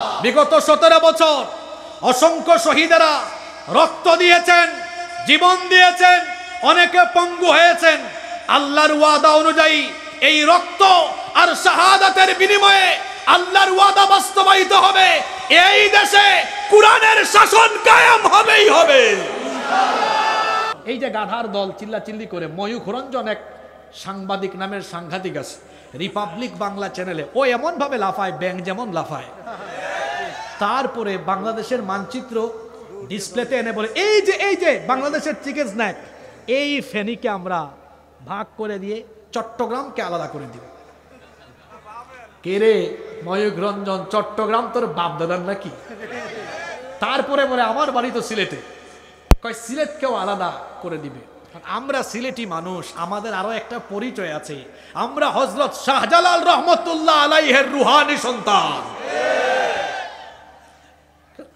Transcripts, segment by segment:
বিগত 17 বছর অসংখ্য শহীদেরা রক্ত দিয়েছেন, জীবন দিয়েছেন, অনেকে পঙ্গু হয়েছেন। আল্লাহর ওয়াদা অনুযায়ী এই রক্ত আর শাহাদাতের বিনিময়ে আল্লাহর ওয়াদা বাস্তবায়িত হবে। এই দেশে কুরআনের শাসন কায়েম হবেই হবে। এই যে গাধার দল চিল্লাচিল্লি করে, ময়ূখ রঞ্জন এক সাংবাদিক নামের সাংঘাতিক আছে রিপাবলিক বাংলা চ্যানেলে, ও এমন ভাবে লাফায় ব্যাং যেমন লাফায়। তারপরে বাংলাদেশের মানচিত্র ডিসপ্লেতে এনে বলে এই যে বাংলাদেশের চিকেন স্ন্যাক, এই ফেনীকে আমরা ভাগ করে দিয়ে চট্টগ্রামকে আলাদা করে দিব। কে রে ময়ূখ রঞ্জন, চট্টগ্রাম তোর বাপ দাদার নাকি? তারপরে বলে আমার বাড়ি তো সিলেটে, কয় সিলেটকেও আলাদা করে দিবে। আমরা সিলেটি মানুষ, আমাদের আরো একটা পরিচয় আছে, আমরা হযরত শাহজালাল রহমতুল্লাহ আলাইহির রুহানি সন্তান।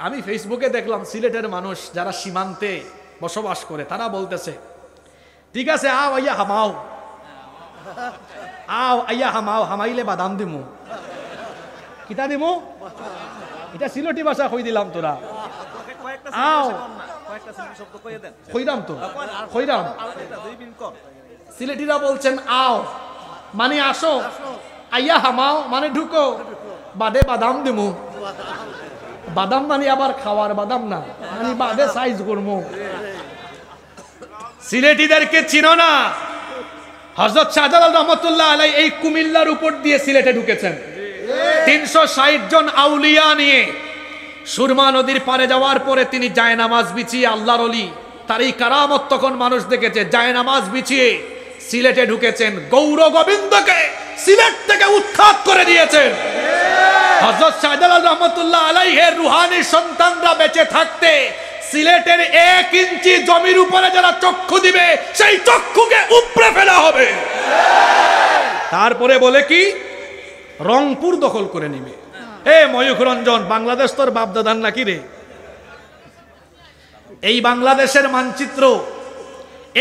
আমি ফেসবুকে দেখলাম সিলেটের মানুষ যারা সীমান্তে বসবাস করে তারা বলতেছে, ঠিক আছে আও আইয়া হামাও, আও আইয়া হামাও, হামাইলে বাদাম দিমু। কিতা দিমু? এটা সিলেটি ভাষা কই দিলাম তোরা। আও কইরাম তো কইরাম। সিলেটিরা বলছেন আও মানে আসো, আইয়া হামাও মানে ঢুকো, বাদে বাদাম দিমু। বাদাম মানে আবার খাওয়ার বাদাম না, মানে বাদে সাইজ করবো। সিলেটিদেরকে চিনো না? হযরত শাহজালাল রহমতুল্লাহ আলাইহি এই কুমিল্লার উপর দিয়ে সিলেটে ঢুকেছেন 360 জন আউলিয়া নিয়ে। সুরমা নদীর পারে যাওয়ার পরে তিনি জায়নামাজ বিছিয়ে, আল্লাহর ওলি তার এই কারামত তখন মানুষ দেখেছে, জায়নামাজ বিছিয়ে সিলেটে ঢুকেছেন, গৌর গোবিন্দকে সিলেট থেকে উৎখাত করে দিয়েছেন। হযরত শাহজালাল রহমতুল্লাহ আলাইহির রুহানি সন্তানরা বেঁচে থাকতে সিলেটের 1 ইঞ্চি জমির উপরে যারা চক্ষু দিবে সেই চক্ষুকে উপড়ে ফেলা হবে। তারপরে বলে কি রংপুর দখল করে নিবে। এ ময়ূখ রঞ্জন, বাংলাদেশ তোর বাপ দাদার নাকি রে? এই বাংলাদেশের মানচিত্র,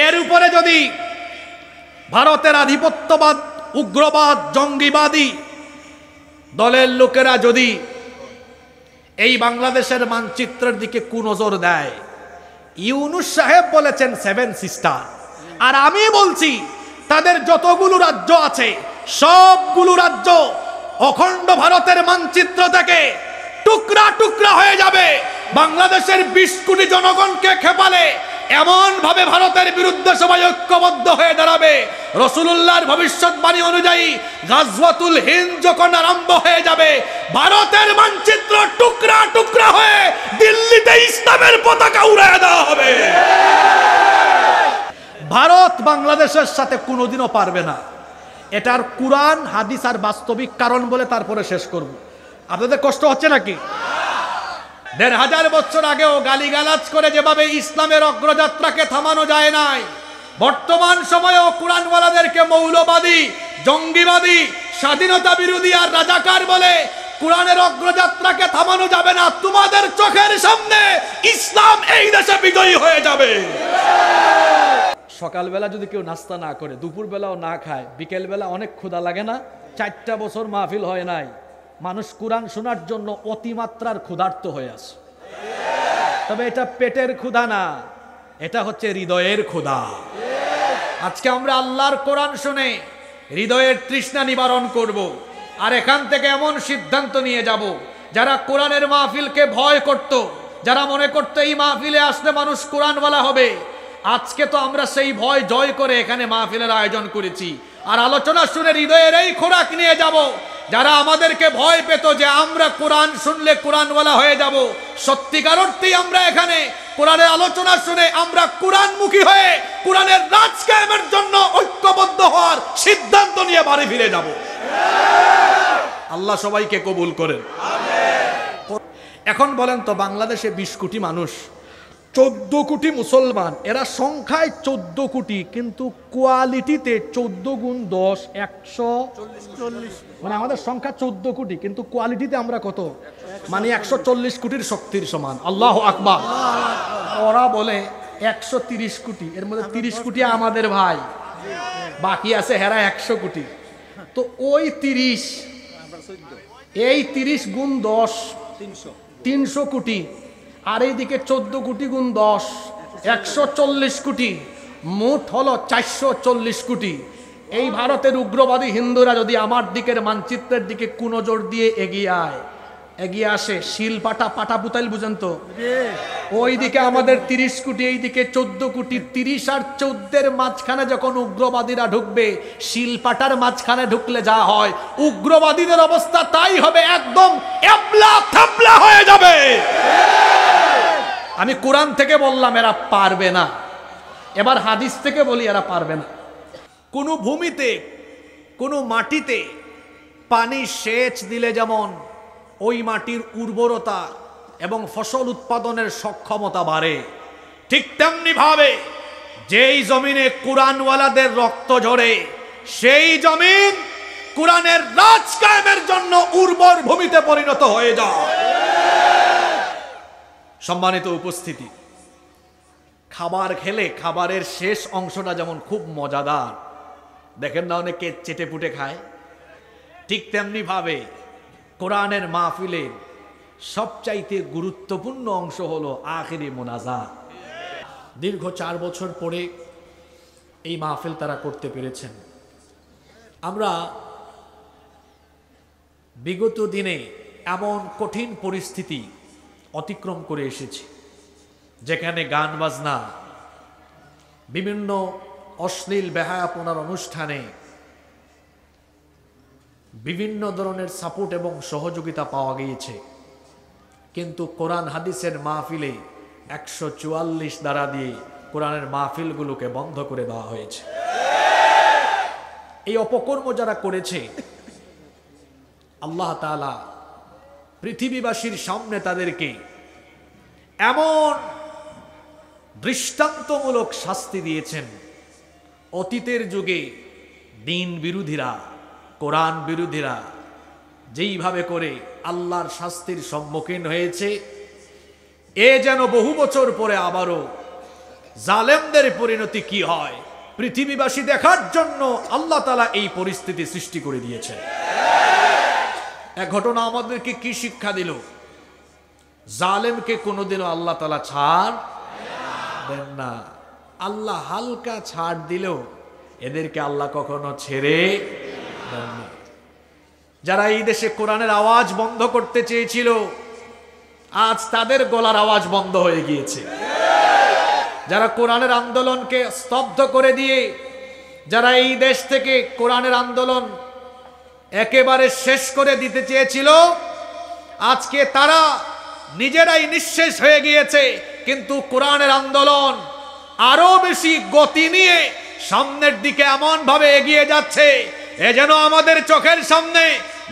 এর উপরে যদি ভারতের আধিপত্যবাদ, উগ্রবাদ, জঙ্গিবাদী দলের লোকেরা যদি এই বাংলাদেশের মানচিত্রের দিকে কুনজর দেয়, ইউনূস সাহেব বলেছেন 7 সিস্টার, আর আমি বলছি তাদের যতগুলো রাজ্য আছে সবগুলো রাজ্য অখণ্ড ভারতের মানচিত্র থেকে টুকরা টুকরা হয়ে যাবে। বাংলাদেশের 20 কোটি জনগণকে খেপালে এমন ভাবে ভারতের বিরুদ্ধে সবাই ঐক্যবদ্ধ হয়ে দাঁড়াবে। রাসূলুল্লাহর ভবিষ্যৎবাণী অনুযায়ী গাজওয়াতুল হিন্দ যখন আরম্ভ হয়ে যাবে, ভারতের মানচিত্র টুকরা টুকরা হয়ে দিল্লিতে ইসলামের পতাকা উড়িয়ে দেওয়া হবে। ভারত বাংলাদেশের সাথে কোনোদিনও পারবে না। এটার কুরআন, হাদিস আর বাস্তবিক কারণ বলে তারপরে শেষ করব। আপনাদের কষ্ট হচ্ছে নাকি? 1500 বছর আগেও গালিগালাজ করে যেভাবে ইসলামের অগ্রযাত্রাকে থামানো যায় নাই, বর্তমান সময়েও কুরআনওয়ালাদেরকে মৌলবাদী, জঙ্গিবাদী, স্বাধীনতা বিরোধী আর রাজাকার বলে কুরআনের অগ্রযাত্রাকে থামানো যাবে না। তোমাদের চোখের সামনে ইসলাম এই দেশে বিজয়ী হয়ে যাবে। সকালবেলা যদি কেউ নাস্তা না করে, দুপুরবেলাও না খায়, বিকেলবেলা অনেক ক্ষুধা লাগে না? 4টা বছর মাহফিল হয় নাই, মানুষ কুরআন শোনার জন্য অতিমাত্রার ক্ষুধার্ত হয়ে আছে। তবে এটা পেটের ক্ষুধা না, এটা হচ্ছে হৃদয়ের ক্ষুধা। আজকে আমরা আল্লাহর কোরআন শুনে হৃদয়ের তৃষ্ণা নিবারণ করব, আর এখান থেকে এমন সিদ্ধান্ত নিয়ে যাব, যারা কোরআনের মাহফিলকে ভয় করত, যারা মনে করতো এই মাহফিলে আসলে মানুষ কোরআনওয়ালা হবে, আজকে তো আমরা সেই ভয় জয় করে এখানে মাহফিলের আয়োজন করেছি, আর আলোচনা শুনে হৃদয়ের এই খোরাক নিয়ে যাব। যারা আমাদেরকে ভয় পেত যে আমরা কোরআন শুনলে কোরআনওয়ালা হয়ে যাব, সত্যিকার অর্থেই আমরা এখানে কোরআনের আলোচনা শুনে আমরা কোরআনমুখী হয়ে কোরআনের রাজ কায়েমের জন্য ঐক্যবদ্ধ হওয়ার সিদ্ধান্ত নিয়ে বাড়ি ফিরে যাব। আল্লাহ সবাইকে কবুল করেন। এখন বলেন তো, বাংলাদেশে 20 কোটি মানুষ, 14 কোটি মুসলমান, এরা সংখ্যায় 14 কোটি, কিন্তু কোয়ালিটিতে 14 গুণ 10 140, মানে আমাদের সংখ্যা 14 কোটি কিন্তু কোয়ালিটিতে আমরা কত? মানে 140 কোটির শক্তির সমান। আল্লাহু আকবার। ওরা বলে 130 কোটি, এর মধ্যে 30 কোটি আমাদের ভাই, বাকি আছে হেরা 100 কোটি। তো ওই 30, এই 30 গুণ 10 300 কোটি, আর এইদিকে 14 কোটি গুণ 10, 140 কোটি, মোট হলো 440 কোটি। এই ভারতের উগ্রবাদী হিন্দুরা যদি আমার দিকের মানচিত্রের দিকে কুনজর দিয়ে এগিয়ে আসে, শিলপাটা পাটাপুতাইল বুঝেন তো, ওইদিকে আমাদের 30 কোটি, এইদিকে 14 কোটি। 30 আর 14-এর মাঝখানে যখন উগ্রবাদীরা ঢুকবে, শিলপাটার মাঝখানে ঢুকলে যা হয়, উগ্রবাদীদের অবস্থা তাই হবে, একদম এবলা থাবলা হয়ে যাবে। আমি কোরআন থেকে বললাম এরা পারবে না, এবার হাদিস থেকে বলি এরা পারবে না। কোনো ভূমিতে, কোনো মাটিতে পানি সেচ দিলে যেমন ওই মাটির উর্বরতা এবং ফসল উৎপাদনের সক্ষমতা বাড়ে, ঠিক তেমনি ভাবে যেই জমিনে কোরআনওয়ালাদের রক্ত ঝরে, সেই জমিন কোরআনের রাজ কায়েমের জন্য উর্বর ভূমিতে পরিণত হয়ে যায়। সম্মানিত উপস্থিতি, খাবার খেলে খাবারের শেষ অংশটা যেমন খুব মজাদার, দেখেন না অনেকে চেটে পুটে খায়, ঠিক তেমনি ভাবে কোরআনের মাহফিলের সবচাইতে গুরুত্বপূর্ণ অংশ হলো আখিরি মোনাজাত। দীর্ঘ 4 বছর পরে এই মাহফিল তারা করতে পেরেছেন। আমরা বিগত দিনে এমন কঠিন পরিস্থিতি অতিক্রম করে এসেছি, যেখানে গান বাজনা, বিভিন্ন অশ্লীল বেহায়াপনার অনুষ্ঠানে বিভিন্ন ধরনের সাপোর্ট এবং সহযোগিতা পাওয়া গিয়েছে, কিন্তু কোরআন হাদিসের মাহফিলে 144 দ্বারা দিয়ে কোরআনের মাহফিলগুলোকে বন্ধ করে দেওয়া হয়েছে। এই অপকর্ম যারা করেছে, আল্লাহ তাআলা পৃথিবীবাসীর সামনে তাদেরকে এমন দৃষ্টান্তমূলক শাস্তি দিয়েছেন। অতীতের যুগে দ্বীন বিরোধীরা, কোরআন বিরোধীরা যেইভাবে করে আল্লাহর শাস্তির সম্মুখীন হয়েছে, এ যেন বহু বছর পরে আবারও জালেমদের পরিণতি কি হয় পৃথিবীবাসী দেখার জন্য আল্লাহ তাআলা এই পরিস্থিতি সৃষ্টি করে দিয়েছেন। এক ঘটনা আমাদেরকে কি শিক্ষা দিল? জালেমকে কোনোদিনও আল্লাহ তাআলা ছাড় দেন না। আল্লাহ হালকা ছাড় দিলেও এদেরকে আল্লাহ কখনো ছেড়ে দেন না। যারা এই দেশে কোরআনের আওয়াজ বন্ধ করতে চেয়েছিল, আজ তাদের গলার আওয়াজ বন্ধ হয়ে গিয়েছে। যারা কোরআনের আন্দোলনকে স্তব্ধ করে দিয়ে, যারা এই দেশ থেকে কোরআনের আন্দোলন একেবারে শেষ করে দিতে চেয়েছিল, আজকে তারা নিজেরাই নিঃশেষ হয়ে গিয়েছে। কিন্তু কোরআনের আন্দোলন আরো বেশি গতি নিয়ে সামনের দিকে এমন ভাবে এগিয়ে যাচ্ছে, এ যেন আমাদের চোখের সামনে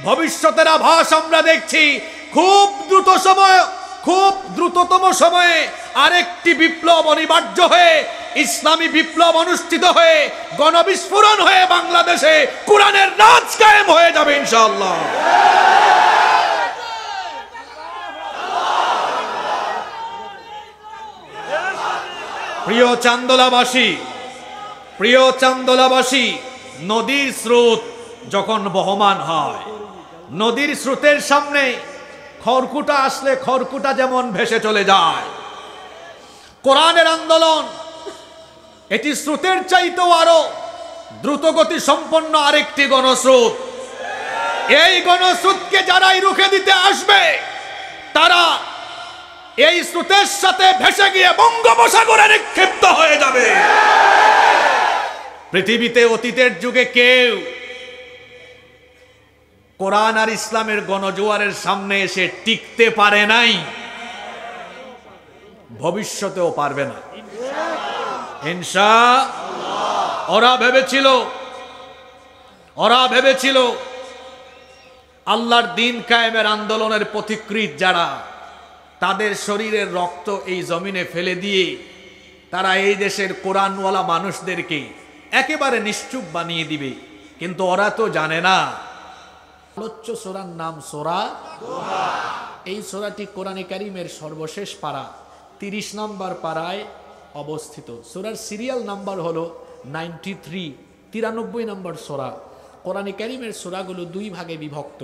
ভবিষ্যতের আভাস আমরা দেখছি। খুব দ্রুততম সময়ে আরেকটি বিপ্লব অনিবার্য হয়ে, ইসলামী বিপ্লব অনুষ্ঠিত হয়ে, গণবিস্ফোরণ হয়ে বাংলাদেশে কোরআনের রাজ কায়েম হয়ে যাবে ইনশাআল্লাহ। প্রিয় চান্দোলাবাসী, নদীর স্রোত যখন বহমান হয়, নদীর স্রোতের সামনে খড়কুটা আসলে খড়কুটা যেমন ভেসে চলে যায়, কোরআনের আন্দোলন এটি স্রোতের চাইতেও আরো দ্রুতগতি সম্পন্ন আরেকটি গণস্রোত। এই গণস্রোতকে যারাই রুখে দিতে আসবে, তারা এই স্রোতের সাথে ভেসে গিয়ে বঙ্গোপসাগরে নিক্ষিপ্ত হয়ে যাবে। পৃথিবীতে অতীতের যুগে কেউ কোরআন আর ইসলামের গণজোয়ারের সামনে এসে টিকতে পারে নাই, ভবিষ্যতেও পারবে না ইনশাআল্লাহ। ওরা ভেবেছিল আল্লাহর দ্বীন কায়েমের আন্দোলনের পথিকৃৎ যারা, তাদের শরীরের রক্ত এই জমিনে ফেলে দিয়ে তারা এই দেশের কোরআনওয়ালা মানুষদেরকে একেবারে নিশ্চুপ বানিয়ে দিবে। কিন্তু ওরা তো জানে না আলোচ্য সূরার নাম সূরা দোহা। এই সূরাটি কোরআনে কারীমের সর্বশেষ পারা 30 নম্বর পারায় অবস্থিত। সূরার সিরিয়াল নাম্বার হলো 93, 93 নম্বর সূরা। কোরআনে কারীমের সূরাগুলো 2 ভাগে বিভক্ত।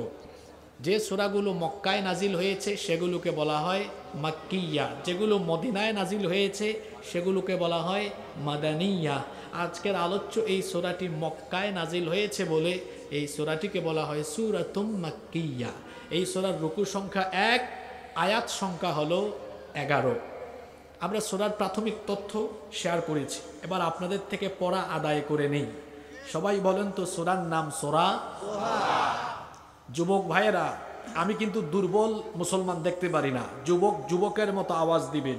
যে সূরাগুলো মক্কায় নাজিল হয়েছে সেগুলোকে বলা হয় মাক্কিয়া, যেগুলো মদিনায় নাজিল হয়েছে সেগুলোকে বলা হয় মাদানিয়া। আজকের আলোচ্য এই সূরাটি মক্কায় নাজিল হয়েছে বলে এই সূরাটিকে বলা হয় সূরাতুম মাক্কিয়া। এই সূরার রুকু সংখ্যা 1, আয়াত সংখ্যা হলো 11। আমরা সূরার প্রাথমিক তথ্য শেয়ার করেছি, এবার আপনাদের থেকে পড়া আদায় করে নেই। সবাই বলেন তো সূরার নাম সূরা। যুবক ভাইয়েরা, আমি কিন্তু দুর্বল মুসলমান দেখতে পারি না। যুবকের মতো আওয়াজ দিবে।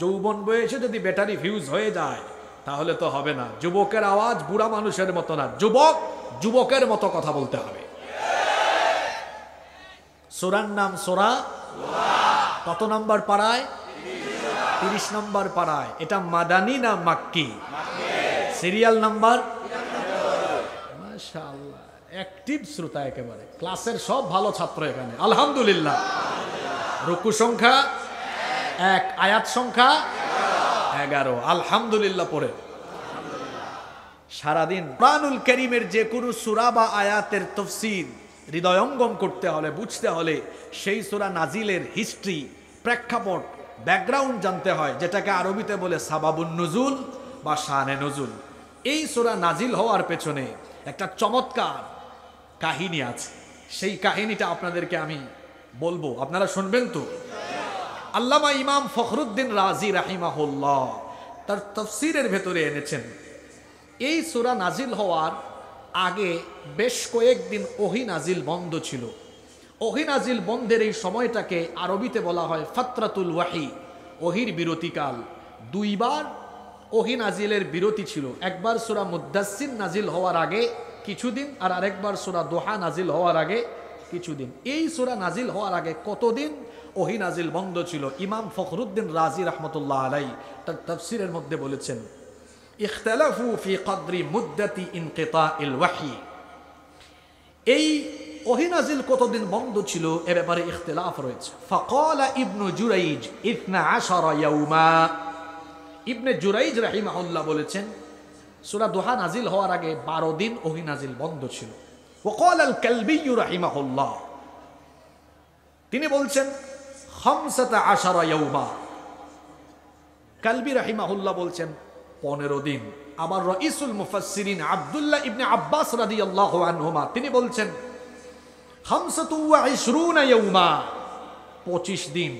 যৌবন বয়সে যদি ব্যাটারি ফিউজ হয়ে যায় তাহলে তো হবে না। যুবকের আওয়াজ বুড়া মানুষের মতো না, যুবকের মতো কথা বলতে হবে। সূরার নাম সূরা। কত নম্বর পারায়? 30 নম্বর পারায়। এটা মাদানী না মাক্কি? Serial number. মাশাআল্লাহ, অ্যাক্টিভ শ্রোতা একেবারে। ক্লাসের সব ভালো ছাত্র এখানে, আলহামদুলিল্লাহ। রুকু সংখ্যা 1, আয়াত সংখ্যা 11, আলহামদুলিল্লাহ পড়ে। সারাদিন কুরআনুল কারীমের যে কোনো সূরা বা আয়াতের তাফসীর হৃদয়ঙ্গম করতে হলে, বুঝতে হলে সেই সূরা নাজিলের হিস্ট্রি, প্রেক্ষাপট, ব্যাকগ্রাউন্ড জানতে হয়, যেটাকে আরবিতে বলে সাবাবুন নুজুল বা শানে নুজুল। এই সূরা নাজিল হওয়ার পেছনে একটা চমৎকার কাহিনী আছে। সেই কাহিনীটা আপনাদেরকে আমি বলবো, আপনারা শুনবেন তো? আল্লামা ইমাম ফখরুদ্দিন রাজি রাহিমাহুল্লাহ তার তাফসীরের ভেতরে এনেছেন, এই সূরা নাজিল হওয়ার আগে বেশ কয়েকদিন ওহী নাজিল বন্ধ ছিল। ওহী নাজিল বন্ধের এই সময়টাকে আরবিতে বলা হয় ফাতরাতুল ওয়াহি, ওহির বিরতিকাল। 2 বার ওহী নাজিলের বিরতি ছিল। একবার সূরা মুদ্দাসসির নাজিল হওয়ার আগে কিছুদিন, আর আরেকবার সূরা দোহা নাজিল হওয়ার আগে কিছুদিন। এই সূরা নাজিল হওয়ার আগে কতদিন ওহী নাজিল বন্ধ ছিল? ইমাম ফখরুদ্দিন রাজি রাহমাতুল্লাহ আলাইহি তার তাফসীরের মধ্যে বলেছেন, ইখতালাফু ফি কদরি মুদ্দাতি ইনকিতাইল ওয়াহি। এই ওহী নাজিল কতদিন বন্ধ ছিল এ ব্যাপারে ইখতিলাফ রয়েছে। ফাকালা ইবনু জুরাইজ 12 ইয়াওমা। ইবনে জুরাইজ রাহিমাহুল্লাহ বলেছেন সূরা দোহা নাজিল হওয়ার আগে 12 দিন ওহী নাজিল বন্ধ ছিল। ওয়াকাল আল কালবি রাহিমাহুল্লাহ, তিনি বলছেন 15 ইয়াওমা। কালবি রাহিমাহুল্লাহ বলছেন 15 দিন। আবার রাইসুল মুফাসসিরিন আব্দুল্লাহ ইবনে আব্বাস রাদিয়াল্লাহু আনহুমা তিনি বলছেন 25 ইয়াওমা, 25 দিন।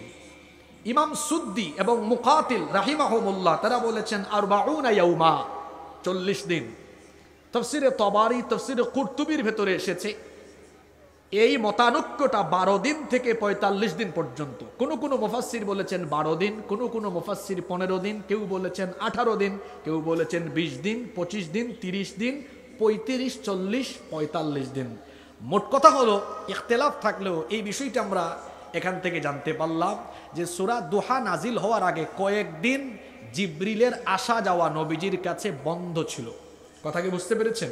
ইমাম সুদ্দি এবং মুকাতিল রাহিমাহুমুল্লাহ তারা বলেছেন 40 ইয়াওমা, 40 দিন। তাফসীরে তাবারি, তাফসীরে কুরতুবির ভেতরে এসেছে এই মতানৈক্যটা 12 দিন থেকে 45 দিন পর্যন্ত। কোন মুফাসসির বলেছেন 12 দিন, কোন মুফাসসির 15 দিন, কেউ বলেছেন 18 দিন, কেউ বলেছেন 20 দিন, 25 দিন, 30 দিন, 35, 40, 45 দিন। মোট কথা হলো ইখতিলাফ থাকলেও এই বিষয়টা আমরা এখান থেকে জানতে পারলাম যে সূরা দোহা নাজিল হওয়ার আগে কয়েকদিন জিবরিলের আসা যাওয়া নবীজির কাছে বন্ধ ছিল। কথা কি বুঝতে পেরেছেন?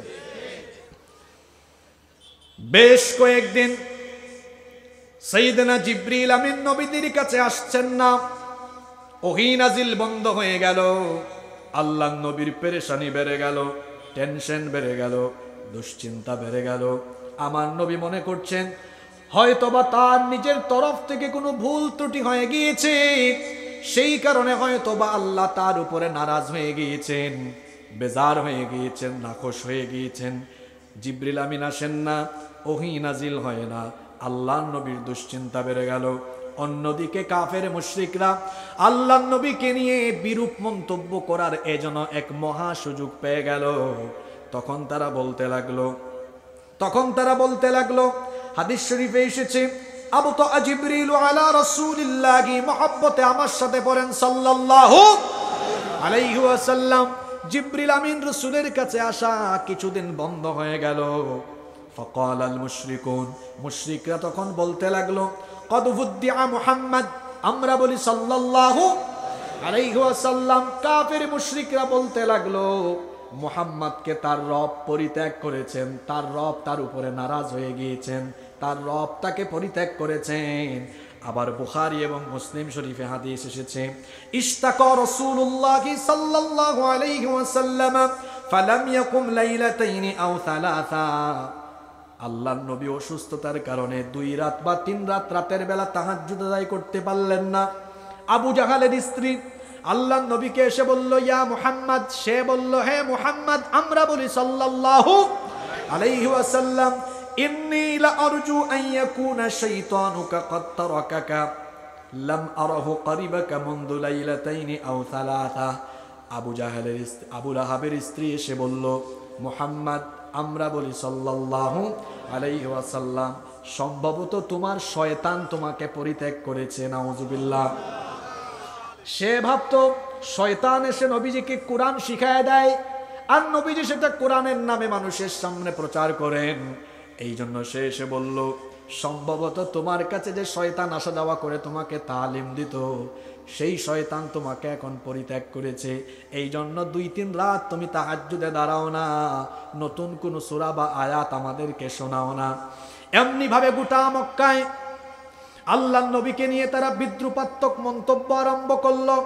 বেশ কয়েকদিন সাইয়েদনা জিবরিল আমিন নবীদের কাছে আসছেন না। ওহী নাজিল বন্ধ হয়ে গেল। আল্লাহর নবীর পেরেশানি বেড়ে গেল, টেনশন বেড়ে গেল, দুশ্চিন্তা বেড়ে গেল। আমার নবী মনে করছেন হয়তোবা তার নিজের তরফ থেকে কোনো ভুল ত্রুটি হয়ে গিয়েছে, সেই কারণে হয়তোবা আল্লাহ তার উপরে নারাজ হয়ে গিয়েছেন, বেজার হয়ে গিয়েছেন, নাখোশ হয়ে গিয়েছেন। জিবরিল আমিন আসেন না, ওহী নাজিল হয় না। আল্লাহর নবীর দুশ্চিন্তা বেড়ে গেল। অন্যদিকে কাফের মুশরিকরা আল্লাহর নবীকে নিয়ে বিরূপ মন্তব্য করার এজন্য এক মহা সুযোগ পেয়ে গেল। তখন তারা বলতে লাগলো, হাদিস শরীফে এসেছে, আবতা জিবরিল আলা রাসূলিল্লাহি, মুহাব্বতে আমার সাথে পড়েন সাল্লাল্লাহু আলাইহি ওয়াসাল্লাম। জিবরিল আমিন রাসূলের কাছে আসা কিছুদিন বন্ধ হয়ে গেল। ফাকাল আল মুশরিকুন, মুশরিকরা তখন বলতে লাগলো, কদ ফুদ্দিআ মুহাম্মদ, আমরা বলি সাল্লাল্লাহু আলাইহি ওয়াসাল্লাম। কাফের মুশরিকরা বলতে লাগলো মুহাম্মদকে তার রব পরিত্যাগ করেছেন, তার রব তার উপরে নারাজ হয়ে গিয়েছেন, তার রব তাকে পরিত্যাগ করেছেন। আবার বুখারী এবং মুসলিম শরীফে হাদিস এসেছে, ইশতাকা রাসূলুল্লাহি সাল্লাল্লাহু আলাইহি ওয়াসাল্লাম ফালাম ইয়াকুম লাইলাতাইনি আও সালাসা। আল্লাহর নবী অসুস্থতার কারণে 2 রাত বা 3 রাত রাতের বেলা তাহাজ্জুদ আদায় করতে পারলেন না। আবু জাহালের স্ত্রী আল্লাহর নবীকে এসে বলল, ইয়া মুহাম্মদ। সে বলল, হে মুহাম্মদ। আমরা বলি সাল্লাল্লাহু আলাইহি ওয়াসাল্লাম, ইন্নী লা আরজু আন ইয়াকুনা শাইতানুকা কদ তারাকাকা লাম আরাহু করিবাকা মুনযু লাইলাতাইনি আও সালাসা। আবু লাহাবের স্ত্রী এসে বলল, মুহাম্মদ, আমরা বলি সাল্লাল্লাহু আলাইহি ওয়াসাল্লাম, সম্ভবত তোমার শয়তান তোমাকে পরিত্যাগ করেছে। নাউজুবিল্লাহ। সে ভাবতো শয়তান এসে নবীজিকে কোরআন শিখায় দেয়, আর নবীজি সেটা কোরআনের নামে মানুষের সামনে প্রচার করেন। এই জন্য সে এসে বলল, সম্ভবত তোমার কাছে যে শয়তান আসা যাওয়া করে তোমাকে তালিম দিত, সেই শয়তান তোমাকে এখন পরিত্যাগ করেছে। এই জন্য 2-3 রাত তুমি তাহাজ্জুদে দাঁড়াও না, নতুন কোন সূরা বা আয়াত আমাদেরকে শোনাও না। এমনি ভাবে গোটা মক্কায় আল্লাহর নবীকে নিয়ে তারা বিদ্রুপাত্মক মন্তব্য আরম্ভ করলো।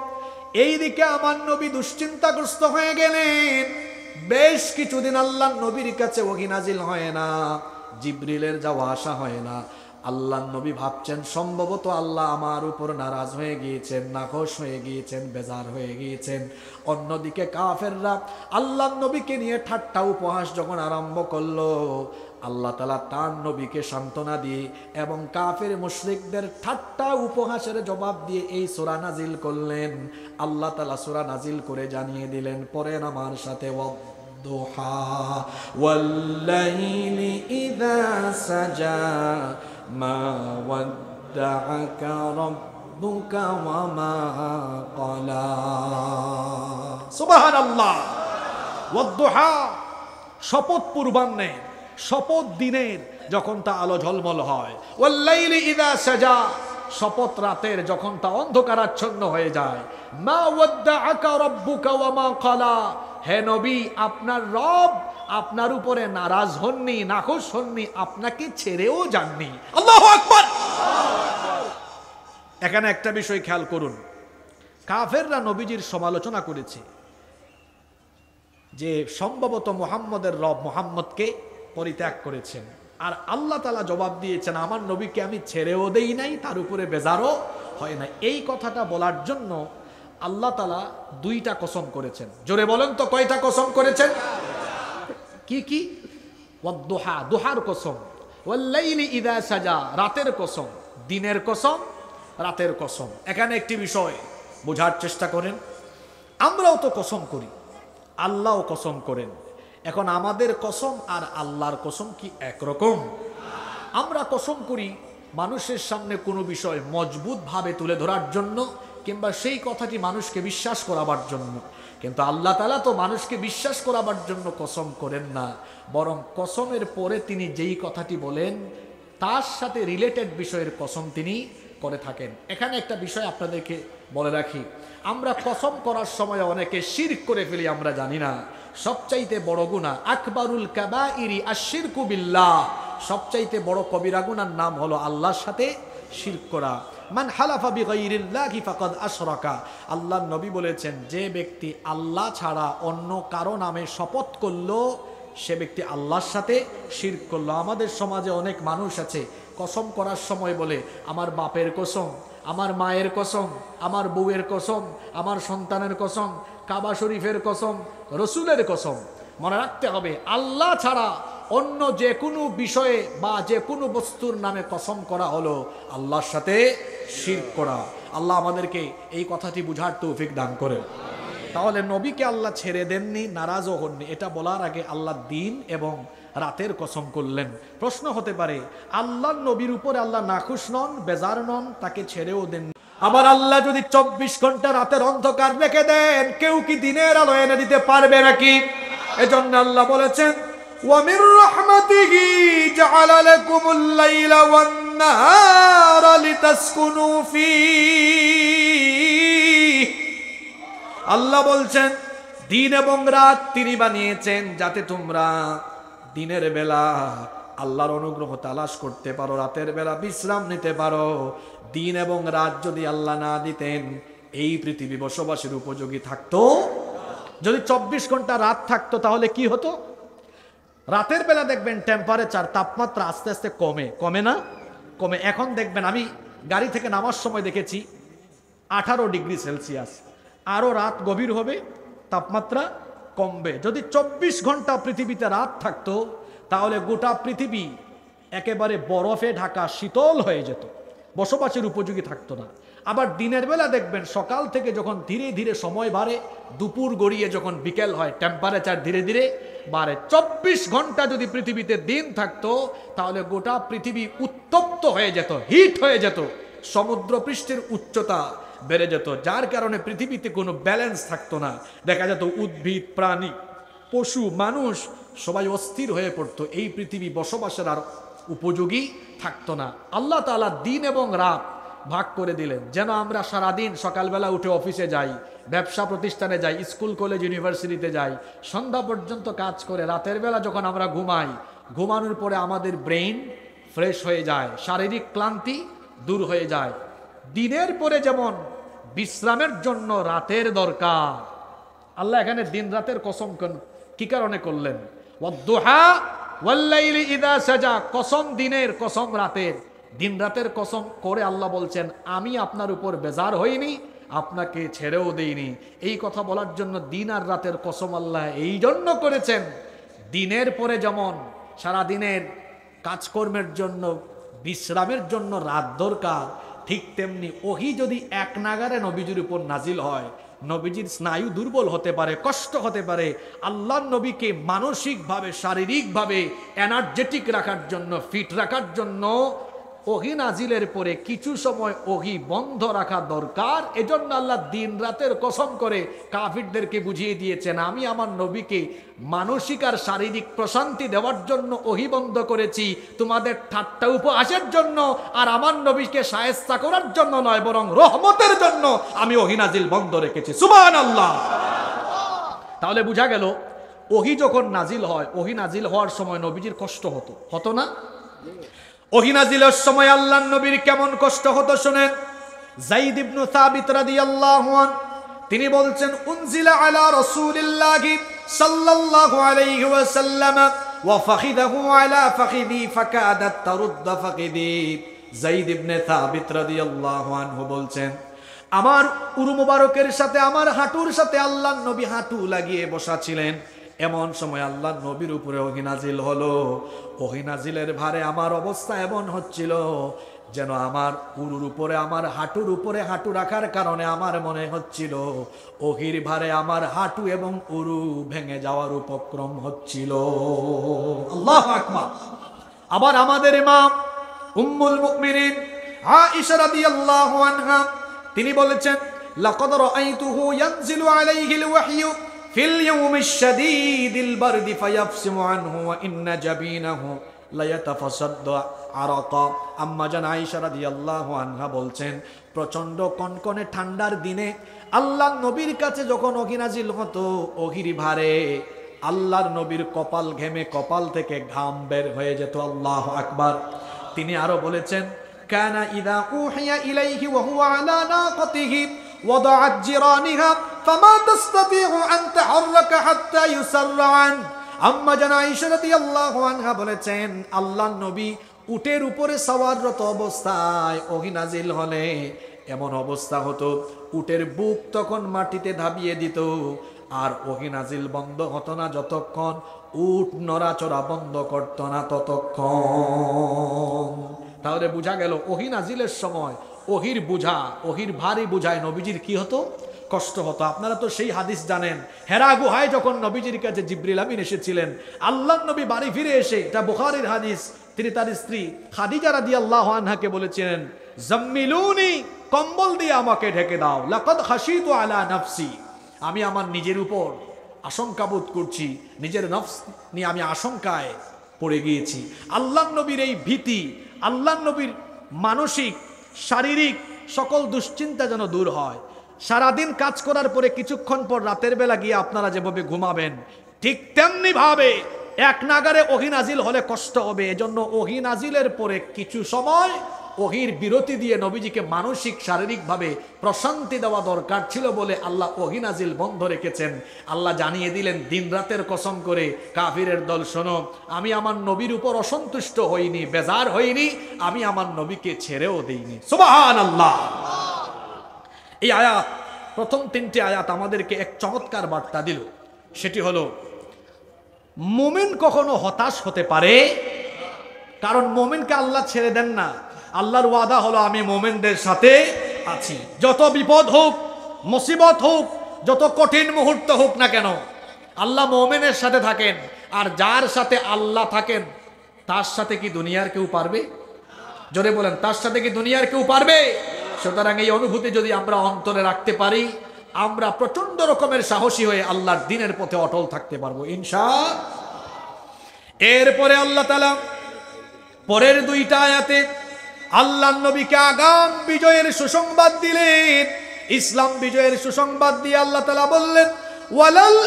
এইদিকে আমার নবী দুশ্চিন্তাগ্রস্ত হয়ে গেলেন। বেশ কিছুদিন আল্লাহর নবীর কাছে ওহী নাজিল হয় না, জিবরিলের যাওয়া আসা হয় না। আল্লাহর নবী ভাবছেন সম্ভবত আল্লাহ আমার উপর নারাজ হয়ে গিয়েছেন, নাখোশ হয়ে গিয়েছেন, বেজার হয়ে গিয়েছেন। অন্যদিকে কাফেররা আল্লাহর নবীকে নিয়ে ঠাট্টা উপহাস যখন আরম্ভ করলো, আল্লাহ তাআলা তার নবীকে সান্ত্বনা দিয়ে এবং কাফের মুশরিকদের ঠাট্টা উপহাসের জবাব দিয়ে এই সূরা নাজিল করলেন। আল্লাহ তাআলা সূরা নাজিল করে জানিয়ে দিলেন, পড়েন আমার সাথে, ওয়াদ-দুহা ওয়াল-লাইলি ইযা সাজা মা ওয়াদ্দাআকা রাব্বুকা ওয়া মা ক্বালা। সুবহানাল্লাহ। ওয়াদ-দুহা, শপথ পূর্বাহ্নে, শপথ দিনের যখন তা আলো ঝলমল হয়। ওয়াল-লাইলি ইযা সাজা, শপথ রাতের যখন তা অন্ধকারাচ্ছন্ন হয়ে যায়। মা ওয়াদ্দাআকা রাব্বুকা ওয়া মা ক্বালা, হে নবী, আপনার রব আপনার উপরে নারাজ হননি, নাখোশ হননি, আপনাকে ছেড়েও যাননি। আল্লাহু আকবার। এখানে একটা বিষয় খেয়াল করুন, কাফেররা নবীজির সমালোচনা করেছে যে সম্ভবত মুহাম্মদের রব মুহাম্মদকে পরিত্যাগ করেছেন, আর আল্লাহ তাআলা জবাব দিয়েছেন, আমার নবীকে আমি ছেড়েও দেই নাই, তার উপরে বেজারও হয় না। এই কথাটা বলার জন্য আল্লাহ তাআলা 2টা কসম করেছেন। জোরে বলেন তো, কয়টা কসম করেছেন? কি কি? ওয়াদ-দুহা, দুহার কসম। ওয়াল-লাইলি ইযা সাজা, রাতের কসম। দিনের কসম, রাতের কসম। এখানে একটি বিষয় বোঝার চেষ্টা করেন। আমরাও তো কসম করি, আল্লাহও কসম করেন। এখন আমাদের কসম আর আল্লাহর কসম কি একরকম? আমরা কসম করি মানুষের সামনে কোনো বিষয় মজবুত ভাবে তুলে ধরার জন্য, কিংবা সেই কথাটি মানুষকে বিশ্বাস করাবার জন্য। কিন্তু আল্লাহ তাআলা তো মানুষকে বিশ্বাস করাবার জন্য কসম করেন না, বরং কসমের পরে তিনি যেই কথাটি বলেন তার সাথে রিলেটেড বিষয়ের কসম তিনি করে থাকেন। এখানে একটা বিষয় আপনাদেরকে বলে রাখি, আমরা কসম করার সময় অনেকে শিরক করে ফেলি, আমরা জানি না। সবচাইতে বড় গুনাহ, আকবারুল কাবাইরি আশ-শিরকু বিল্লাহ, সবচাইতে বড় কবিরা গুনার নাম হলো আল্লাহর সাথে শিরক করা। মান হালাফা বিগাইরিল্লাহি ফাকাদ আশরাকা, আল্লাহর নবী বলেছেন, যে ব্যক্তি আল্লাহ ছাড়া অন্য কারো নামে শপথ করলো, সে ব্যক্তি আল্লাহর সাথে শিরক করলো। আমাদের সমাজে অনেক মানুষ আছে কসম করার সময় বলে, আমার বাপের কসম, আমার মায়ের কসম, আমার বউয়ের কসম, আমার সন্তানের কসম, কাবা শরীফের কসম, রসুলের কসম। মনে রাখতে হবে, আল্লাহ ছাড়া অন্য যে কোনো বিষয়ে বা যে কোনো বস্তুর নামে কসম করা হলো আল্লাহর সাথে শিরক করা। আল্লাহ আমাদেরকে এই কথাটি বুঝার তৌফিক দান করেন। তাহলে নবীকে আল্লাহ ছেড়ে দেননি, নারাজও হননি, এটা বলার আগে আল্লাহ দিন এবং রাতের কসম করলেন। প্রশ্ন হতে পারে, আল্লাহর নবীর উপরে আল্লাহ নাখুশ নন, বেজার নন, তাকে ছেড়েও দেন। আবার আল্লাহ যদি 24 ঘন্টা রাতের অন্ধকার রেখে দেন, কেউ কি দিনের আলো এনে দিতে পারবে নাকি? এজন্য আল্লাহ বলেছেন, ওয়া মির রাহমাতিহি জাআলা লাকুমুল লাইলা ওয়ান নাহারা লিতাসকুনু ফীহি। আল্লাহ বলছেন, দিন এবং রাত তিনি বানিয়েছেন যাতে তোমরা দিনের বেলা আল্লাহর অনুগ্রহ তালাশ করতে পারো, রাতের বেলা বিশ্রাম নিতে পারো। দিন এবং রাত যদি আল্লাহ না দিতেন, এই পৃথিবী বসবাসের উপযোগী থাকতো? যদি 24 ঘন্টা রাত থাকতো তাহলে কি হতো? রাতের বেলা দেখবেন টেম্পারেচার তাপমাত্রা আস্তে আস্তে কমে, কমে না? কমে। এখন দেখবেন আমি গাড়ি থেকে নামার সময় দেখেছি 18 ডিগ্রি সেলসিয়াস। আরও রাত গভীর হবে, তাপমাত্রা কমবে। যদি 24 ঘন্টা পৃথিবীতে রাত থাকতো তাহলে গোটা পৃথিবী একেবারে বরফে ঢাকা শীতল হয়ে যেত, বসবাসের উপযোগী থাকতো না। আবার দিনের বেলা দেখবেন সকাল থেকে যখন ধীরে ধীরে সময় বাড়ে, দুপুর গড়িয়ে যখন বিকেল হয়, টেম্পারেচার ধীরে ধীরে বাড়ে। 24 ঘন্টা যদি পৃথিবীতে দিন থাকতো তাহলে গোটা পৃথিবী উত্তপ্ত হয়ে যেত, হিট হয়ে যেত, সমুদ্র পৃষ্ঠের উচ্চতা বেড়ে যেত, যার কারণে পৃথিবীতে কোনো ব্যালেন্স থাকতো না। দেখা যেত উদ্ভিদ, প্রাণী, পশু, মানুষ সবাই অস্থির হয়ে পড়তো। এই পৃথিবী বসবাসের আর উপযোগী থাকতো না। আল্লাহ তাআলা দিন এবং রাত ভাগ করে দিলেন যেন আমরা সারাদিন সকালবেলা উঠে অফিসে যাই, ব্যবসা প্রতিষ্ঠানে যাই, স্কুল কলেজ ইউনিভার্সিটিতে যাই, সন্ধ্যা পর্যন্ত কাজ করে রাতের বেলা যখন আমরা ঘুমাই, ঘুমানোর পরে আমাদের ব্রেইন ফ্রেশ হয়ে যায়, শারীরিক ক্লান্তি দূর হয়ে যায়। দিনের পরে যেমন বিশ্রামের জন্য রাতের দরকার, আল্লাহ এখানে দিন রাতের কসম কি কারণে করলেন? ওয়াদ-দুহা ওয়াল-লাইলি ইযা সাজা, কসম দিনের, কসম রাতের। দিন রাতের কসম করে আল্লাহ বলছেন আমি আপনার উপর বেজার হইনি, আপনাকে ছেড়েও দেইনি। এই কথা বলার জন্য দিন আর রাতের কসম আল্লাহ এই জন্য করেছেন। দিনের পরে যেমন সারা দিনের কাজকর্মের জন্য, বিশ্রামের জন্য রাত দরকার, ঠিক তেমনি ওহী যদি এক নাগারে নবীজির উপর নাজিল হয়, নবীজির স্নায়ু দুর্বল হতে পারে, কষ্ট হতে পারে। আল্লাহর নবীকে মানসিকভাবে, শারীরিকভাবে এনার্জেটিক রাখার জন্য, ফিট রাখার জন্য ওহী নাজিলের পরে কিছু সময় ওহী বন্ধ রাখা দরকার। এজন্য আল্লাহ দিন রাতের কসম করে কাফিরদেরকে বুঝিয়ে দিয়েছেন আমি আমার নবীকে মানসিক আর শারীরিক প্রশান্তি দেওয়ার জন্য ওহী বন্ধ করেছি, তোমাদের ঠাট্টা উপহাসের জন্য আর আমার নবীকে শায়েস্তা করার জন্য নয়, বরং রহমতের জন্য আমি ওহী নাজিল বন্ধ রেখেছি। সুবহানাল্লাহ। তাহলে বোঝা গেল ওহী যখন নাজিল হয়, ওহী নাজিল হওয়ার সময় নবীজির কষ্ট হতো, হতো না? ওহী নাজিলের সময় আল্লাহর নবীর কেমন কষ্ট হতো শুনেন। যায়েদ ইবনে সাবিত রাদিয়াল্লাহু আনহু তিনি বলছেন উনজিলা আলা রাসূলিল্লাহি সাল্লাল্লাহু আলাইহি ওয়াসাল্লাম ওয়া ফাখিদাহু আলা ফাখিদি ফাকাদাত তারুদ্দ ফাখিদি। যায়েদ ইবনে সাবিত রাদিয়াল্লাহু আনহু বলছেন আমার উরু মুবারকের সাথে, আমার হাঁটুর সাথে আল্লাহর নবী হাঁটু লাগিয়ে বসা ছিলেন। এমন সময় আল্লাহর নবীর উপরে ওহী নাজিল হলো। ওহী নাজিলের ভারে আমার অবস্থা এমন হচ্ছিল যেন আমার উরুর উপরে, আমার হাঁটুর উপরে হাঁটু রাখার কারণে আমার মনে হচ্ছিল ওহীর ভারে আমার হাঁটু এবং উরু ভেঙে যাওয়ার উপক্রম হচ্ছিল। আল্লাহু আকবার। আবার আমাদের ইমাম উম্মুল মুমিনিন আয়েশা রাদিয়াল্লাহু আনহা তিনি বলেছেন লাকাদ রাআইতুহু ইয়ানজিলু আলাইহিল ওয়াহয়ু ফিল ইয়াউমিশ শাদীদিল বারদি ফায়াফসিমু আনহু ওয়া ইন্না জাবিনাহু লা ইয়াতাফাসাদ্দু আরাকা। আম্মা জান আয়েশা রাদিয়াল্লাহু আনহা বলছেন প্রচন্ড কনকনে ঠান্ডার দিনে আল্লাহর নবীর কাছে যখন ওহী নাজিল হতো, ওহীর ভারে আল্লাহর নবীর কপাল ঘেমে, কপাল থেকে ঘাম বের হয়ে যেত। আল্লাহু আকবার। তিনি আরো বলেছেন কানা ইযা উহিয়া ইলাইহি ওয়া হুয়া আলা নাকাতিহি ওয়াদাআত জিরানিহা ফামা তাসতাতিউ আন তাহাররাকা হাত্তা ইউসাররা আন। আম্মা জান আয়েশা রাদিয়াল্লাহু আনহা বলেছেন আল্লাহর নবী উটের উপরে সওয়াররত অবস্থায় ওহী নাজিল হলে এমন অবস্থা হতো উটের বুক তখন মাটিতে ধাবিয়ে দিত, আর ওহী নাজিল বন্ধ হতো না যতক্ষণ উট নড়াচড়া বন্ধ করতো না ততক্ষণ। তাহলে বোঝা গেল ওহী নাজিলের সময় ওহীর বোঝা, ওহীর ভারী বোঝায় নবীজির কি হতো? কষ্ট হতো। আপনারা তো সেই হাদিস জানেন, হেরা গুহায় যখন নবীজির কাছে জিবরিল আমিন এসেছিলেন, আল্লাহর নবী বাড়ি ফিরে এসে, এটা বুখারীর হাদিস, তিনি তার স্ত্রী খাদিজা রাদিয়াল্লাহু আনহাকে বলেছিলেন জাম্মিলুনি, কম্বল দিয়ে আমাকে ঢেকে দাও, লাকাদ খাশিতু আলা নাফসি, আমি আমার নিজের উপর আশঙ্কা বোধ করছি, নিজের নফস নিয়ে আমি আশঙ্কায় পড়ে গিয়েছি। আল্লাহর নবীর এই ভীতি, আল্লাহর নবীর মানসিক শারীরিক সকল দুশ্চিন্তা যেন দূর হয়। সারাদিন কাজ করার পরে কিছুক্ষণ পর রাতের বেলা গিয়ে আপনারা যেভাবে ঘুমাবেন, ঠিক তেমনি ভাবে এক নাগারে ওহী নাজিল হলে কষ্ট হবে। এজন্য ওহী নাজিলের পরে কিছু সময় ওহির বিরতি দিয়ে নবীজিকে মানসিক শারীরিকভাবে প্রশান্তি দেওয়া দরকার ছিল বলে আল্লাহ ওহি নাজিল বন্ধ রেখেছেন। আল্লাহ জানিয়ে দিলেন দিন রাতের কসম করে, কাফিরের দল শোনো, আমি আমার নবীর উপর অসন্তুষ্ট হইনি, বেজার হইনি, আমি আমার নবীকে ছেড়েও দিইনি। সুবহানাল্লাহ। এই আয়াত, প্রথম তিনটি আয়াত আমাদেরকে এক চমৎকার বার্তা দিল। সেটি হলো মুমিন কখনো হতাশ হতে পারে, কারণ মুমিনকে আল্লাহ ছেড়ে দেন না। আল্লাহর ওয়াদা হলো আমি মুমিনদের সাথে আছি। যত বিপদ হোক, মুসিবত হোক, যত কঠিন মুহূর্ত হোক না কেন, আল্লাহ মুমিনের সাথে থাকেন। আর যার সাথে আল্লাহ থাকেন তার সাথে কি দুনিয়ার কেউ পারবে? জোরে বলেন, তার সাথে কি দুনিয়ার কেউ পারবে? সুতরাং এই অনুভূতি যদি আমরা অন্তরে রাখতে পারি, আমরা প্রচন্ড রকমের সাহসী হয়ে আল্লাহর দ্বীনের পথে অটল থাকতে পারবো ইনশাআল্লাহ। এরপরে আল্লাহ তাআলা পরের দুইটা আয়াতে আল্লাহর নবীকে আগাম বিজয়ের সুসংবাদ দিলেন। ইসলাম বিজয়ের সুসংবাদ দিয়ে আল্লাহ তাআলা বললেন, ওয়ালাল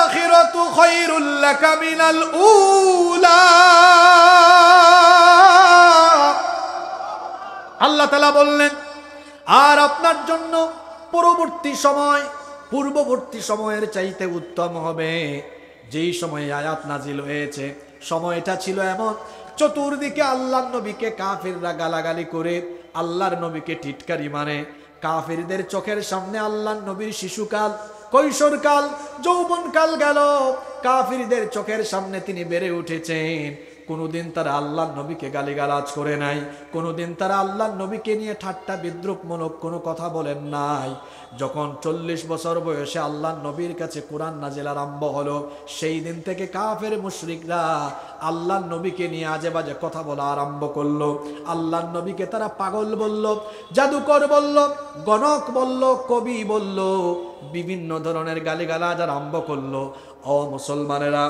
আখিরাতু খায়রুল লাকা মিনাল উলা। আল্লাহ তাআলা বললেন, আর আপনার জন্য পূর্ববর্তী সময়ের চাইতে উত্তম হবে। যেই সময়ে আয়াত নাজিল হয়েছে, সময়টা ছিল এমন, চতুর্দিকে আল্লাহর নবীকে কাফিররা গালাগালি করে, আল্লাহর নবীকে টিটকারি মানে। কাফিরদের চোখের সামনে আল্লাহর নবীর শিশুকাল, কৈশোরকাল, যৌবনকাল গেল। কাফিরদের চোখের সামনে তিনি বেড়ে উঠেছেন। কোনোদিন তারা আল্লাহর নবীকে গালিগালাজ করে নাই, কোনোদিন তারা আল্লাহর নবীকে নিয়ে ঠাট্টা বিদ্রুপমূলক কোনো কথা বলেন নাই। যখন 40 বছর বয়সে আল্লাহর নবীর কাছে কোরআন নাজিল আরম্ভ হলো, সেই দিন থেকে কাফের মুশরিকরা আল্লাহর নবীকে নিয়ে আজে বাজে কথা বলা আরম্ভ করলো। আল্লাহর নবীকে তারা পাগল বলল, জাদুকর বলল, গণক বলল, কবি বলল, বিভিন্ন ধরনের গালিগালাজ আরম্ভ করলো। ও মুসলমানেরা,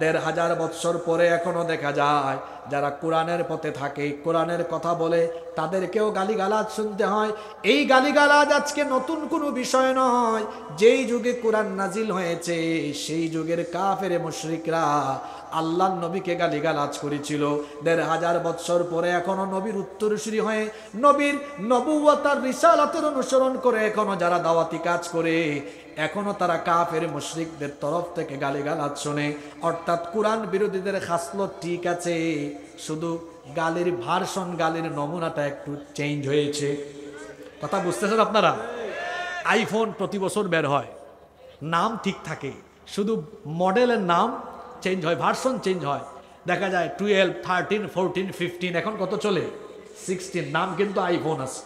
1500 বৎসর পরে এখনো দেখা যায় যারা কোরআনের পথে থাকে, কোরআনের কথা বলে, তাদেরকেও গালিগালাজ শুনতে হয়। এই গালিগালাজ আজকে নতুন কোনো বিষয় নয়। যেই যুগে কোরআন নাজিল হয়েছে, সেই যুগের কাফের মুশরিকরা আল্লাহর নবীকে গালিগালাজ করেছিল। 1500 বৎসর পরে এখনো নবীর উত্তরসূরি হয়ে, নবীর নবুয়তার রিসালাতের অনুসরণ করে এখনো যারা দাওয়াতি কাজ করে, এখনো তারা কাফের মুশরিকদের তরফ থেকে গালিগালাজ শোনে। অর্থাৎ কোরআন বিরোধীদের খাসলত ঠিক আছে, শুধু গালির ভার্সন, গালির নমুনাটা একটু চেঞ্জ হয়েছে। কথা বুঝতেছেন আপনারা? আইফোন প্রতি বছর বের হয়, নাম ঠিক থাকে, শুধু মডেলের নাম চেঞ্জ হয়, ভার্সন চেঞ্জ হয়। দেখা যায় 12, 13, 14, 15, এখন কত চলে? 16, নাম কিন্তু আইফোন আছে।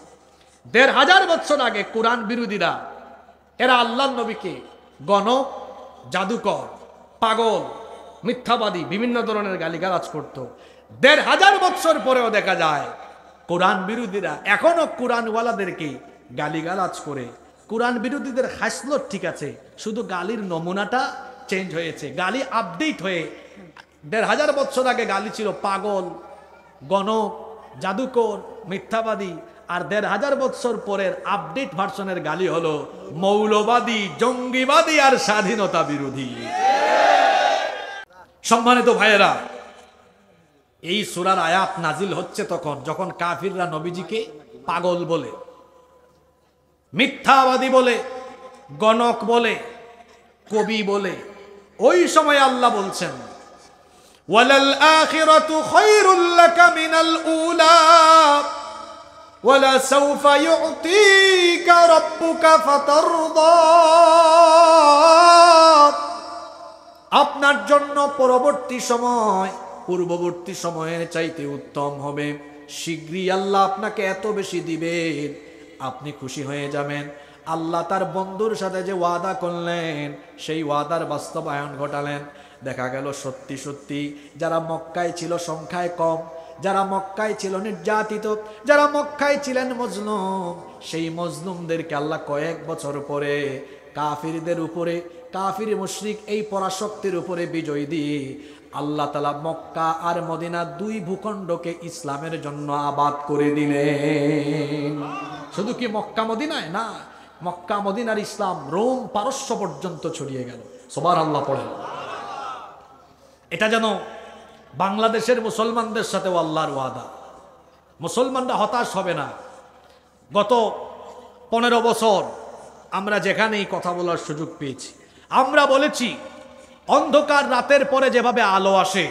1500 বছর আগে কোরআন বিরোধীরা, এরা আল্লাহর নবীকে গণক, জাদুকর, পাগল, মিথ্যাবাদী, বিভিন্ন ধরনের গালিগালাজ করত। 1500 বছর পরেও দেখা যায় কোরআন বিরোধীরা এখনো কোরআনওয়ালাদেরকে গালিগালাজ করে। কোরআন বিরোধীদের খাসলত ঠিক আছে, শুধু গালির নমুনাটা চেঞ্জ হয়েছে, গালি আপডেট হয়ে। 1500 বছর আগে গালি ছিল পাগল, গণক, জাদুকর, মিথ্যাবাদী। আর 1500 বছর পরের আপডেট ভার্সনের গালি হলো মৌলবাদী, জঙ্গিবাদী আর স্বাধীনতা বিরোধী। সম্মানিত ভাইয়েরা, এই সূরার আয়াত নাজিল হচ্ছে তখন যখন কাফিররা নবীজিকে পাগল বলে, মিথ্যাবাদী বলে, গণক বলে, কবি বলে। ওই সময় আল্লাহ বলছেন, ওয়ালাল আখিরাতু খায়রুল লাকা মিনাল উলা ওয়ালা সাউফা ইউতিকা রাব্বুকা ফাতারদা। আপনার জন্য পরবর্তী সময় পূর্ববর্তী সময়ের চাইতে উত্তম হবে। শীঘ্রই আল্লাহ আপনাকে এত বেশি দিবেন, আপনি খুশি হয়ে যাবেন। আল্লাহ তার বন্ধুর সাথে যে ওয়াদা করলেন, সেই ওয়াদার বাস্তবায়ন ঘটালেন। দেখা গেল সত্যি সত্যি যারা মক্কায় ছিল সংখ্যায় কম, যারা মক্কায় ছিল নির্যাতিত, যারা মক্কায় ছিলেন মজলুম, সেই মজলুমদেরকে আল্লাহ কয়েক বছর পরে কাফিরদের উপরে, কাফির মুশরিক এই পরাশক্তির উপরে বিজয় দিয়ে আল্লাহ তাআলা মক্কা আর মদিনা দুই ভূখণ্ডকে ইসলামের জন্য আবাদ করে দিলেন। শুধু কি মক্কা মদিনায় না, মক্কা মদিনার ইসলাম রোম পারস্য পর্যন্ত ছড়িয়ে গেল। সুবহানাল্লাহ পড়েন। এটা যেন বাংলাদেশের মুসলমানদের সাথেও আল্লাহর ওয়াদা। মুসলমানরা হতাশ হবে না। গত 15 বছর আমরা যেখানেই কথা বলার সুযোগ পেয়েছি, আমরা বলেছি অন্ধকার রাতের পরে যেভাবে আলো আসে,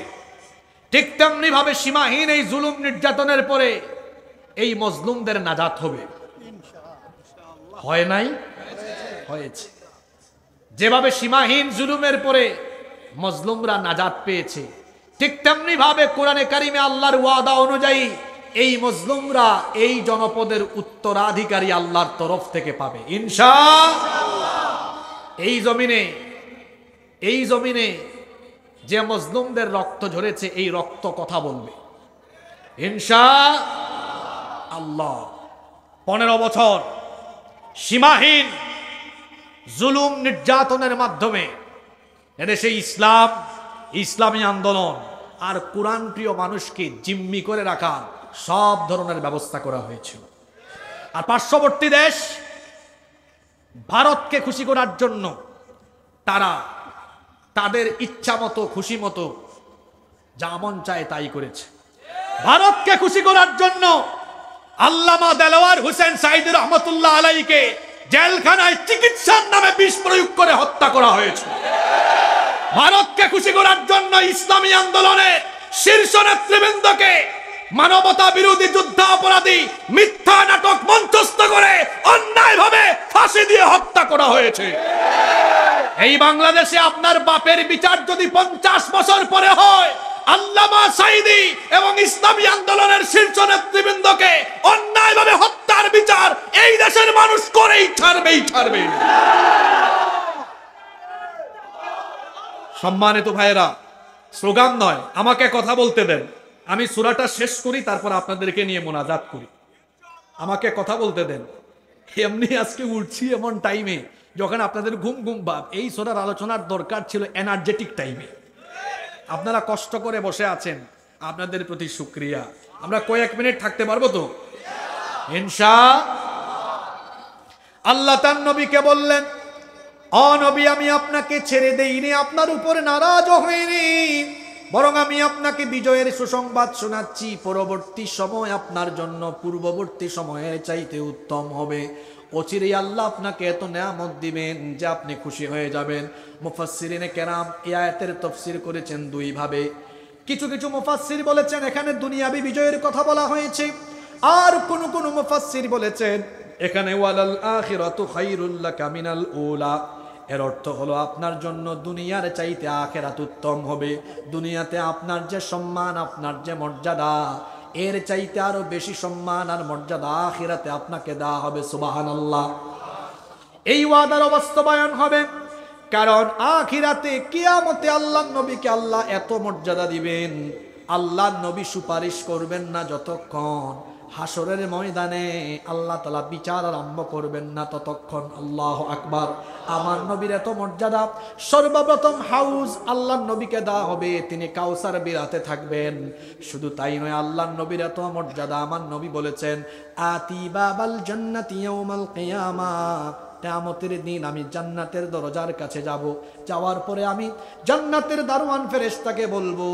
ঠিক তেমনি ভাবে সীমাহীন এই জুলুম নির্যাতনের পরে এই মজলুমদের নাজাত হবে। হয় নাই? হয়েছে। যেভাবে সীমাহীন জুলুমের পরে মজলুমরা নাজাত পেয়েছে, ঠিক তেমনি ভাবে কোরআনে কারিমে আল্লাহর ওয়াদা অনুযায়ী এই মজলুমরা এই জনপদের উত্তরাধিকারী আল্লাহর তরফ থেকে পাবে ইনশাআল্লাহ। এই জমিনে যে মজলুমদের রক্ত ঝরেছে, এই রক্ত কথা বলবে ইনশাআল্লাহ। 15 বছর সীমাহীন জুলুম নির্যাতনের মাধ্যমে এদেশে ইসলামী আন্দোলন আর কোরআন প্রিয় মানুষকে জিম্মি করে রাখার সব ধরনের ব্যবস্থা করা হয়েছিল। আর পার্শ্ববর্তী দেশ ভারতকে খুশি করার জন্য তারা তাদের ইচ্ছা মতো খুশি মতো যা মন চায় তাই করেছে। ভারতকে খুশি করার জন্য আল্লামা দেলোয়ার হোসেন সাঈদী রহমতুল্লাহ আলাইহিকে জেলখানায় চিকিৎসার নামে বিষ প্রয়োগ করে হত্যা করা হয়েছে। ভারতকে খুশি করার জন্য ইসলামী আন্দোলনের শীর্ষ নেতৃবৃন্দকে মানবতা বিরোধী যুদ্ধাপরাধী মিথ্যা নাটক মঞ্চস্থ করে অন্যায়ভাবে ফাঁসি দিয়ে হত্যা করা হয়েছে। এই বাংলাদেশে আপনার বাপের বিচার যদি 50 বছর পরে হয়, আল্লামা সাঈদী এবং ইসলামী আন্দোলনের শীর্ষ নেতৃবৃন্দকে অন্যায়ভাবে হত্যার বিচার এই দেশের মানুষ করেই ছাড়বে। সম্মানিত ভাইয়েরা, স্লোগান নয়, আমাকে কথা বলতে দেন। আমি সূরাটা শেষ করি, তারপর আপনাদেরকে নিয়ে মোনাজাত করি। আমাকে কথা বলতে দেন। এমনি আজকে উঠছি এমন টাইমে যখন আপনাদের ঘুম ভাব। এই সূরার আলোচনার দরকার ছিল এনার্জেটিক টাইমে। আপনারা কষ্ট করে বসে আছেন, আপনাদের প্রতি শুকরিয়া। আমরা কয়েক মিনিট থাকতে পারবো তো ইনশাআল্লাহ। আল্লাহ তার নবীকে বললেন, ও নবী, আমি আপনাকে ছেড়ে দেইনি, আপনার উপরে নারাজ হইনি, বরং আমি আপনাকে বিজয়ের সুসংবাদ শোনাচ্ছি। পরবর্তী সময় আপনার জন্য পূর্ববর্তী সময়ের চাইতে উত্তম হবে। অচিরেই আল্লাহ আপনাকে এত নেয়ামত দিবেন যে আপনি খুশি হয়ে যাবেন। মুফাসসিরিনে কেরাম এই আয়াতের তাফসীর করেছেন দুই ভাবে। কিছু মুফাসসির বলেছেন এখানে দুনিয়াবী বিজয়ের কথা বলা হয়েছে, আর কোন মুফাসসির বলেছেন এখানে ওয়ালাল আখিরাতু খায়রুল লাকা মিনাল উলা। এর অর্থ হলো আপনার জন্য দুনিয়ার চাইতে আখিরাত উত্তম হবে। দুনিয়াতে আপনার যে সম্মান, আপনার যে মর্যাদা, এর চাইতে আরো বেশি সম্মান আর মর্যাদা আখিরাতে আপনাকে দেওয়া হবে। সুবহানাল্লাহ। এই ওয়াদার বাস্তবায়ন হবে, কারণ আখিরাতে কিয়ামতে আল্লাহর নবীকে আল্লাহ এত মর্যাদা দিবেন, আল্লাহর নবী সুপারিশ করবেন না যতক্ষণ হাসরের ময়দানে আল্লাহ তাআলা বিচার আরম্ভ করবেন না ততক্ষণ। আল্লাহু আকবার। আমার নবীর এত মর্যাদা, সর্বপ্রথম হাউস আল্লাহর নবীকে দেওয়া হবে, তিনি কাউসার বিরাতে থাকবেন। শুধু তাই নয়, আল্লাহর নবীর এত মর্যাদা, আমার নবী বলেছেন আতি বাবাল জান্নাতি ইয়াউমাল কিয়ামা, কিয়ামতের দিন আমি জান্নাতের দরজার কাছে যাব। যাওয়ার পরে আমি জান্নাতের দারওয়ান ফেরেশতাকে বলবো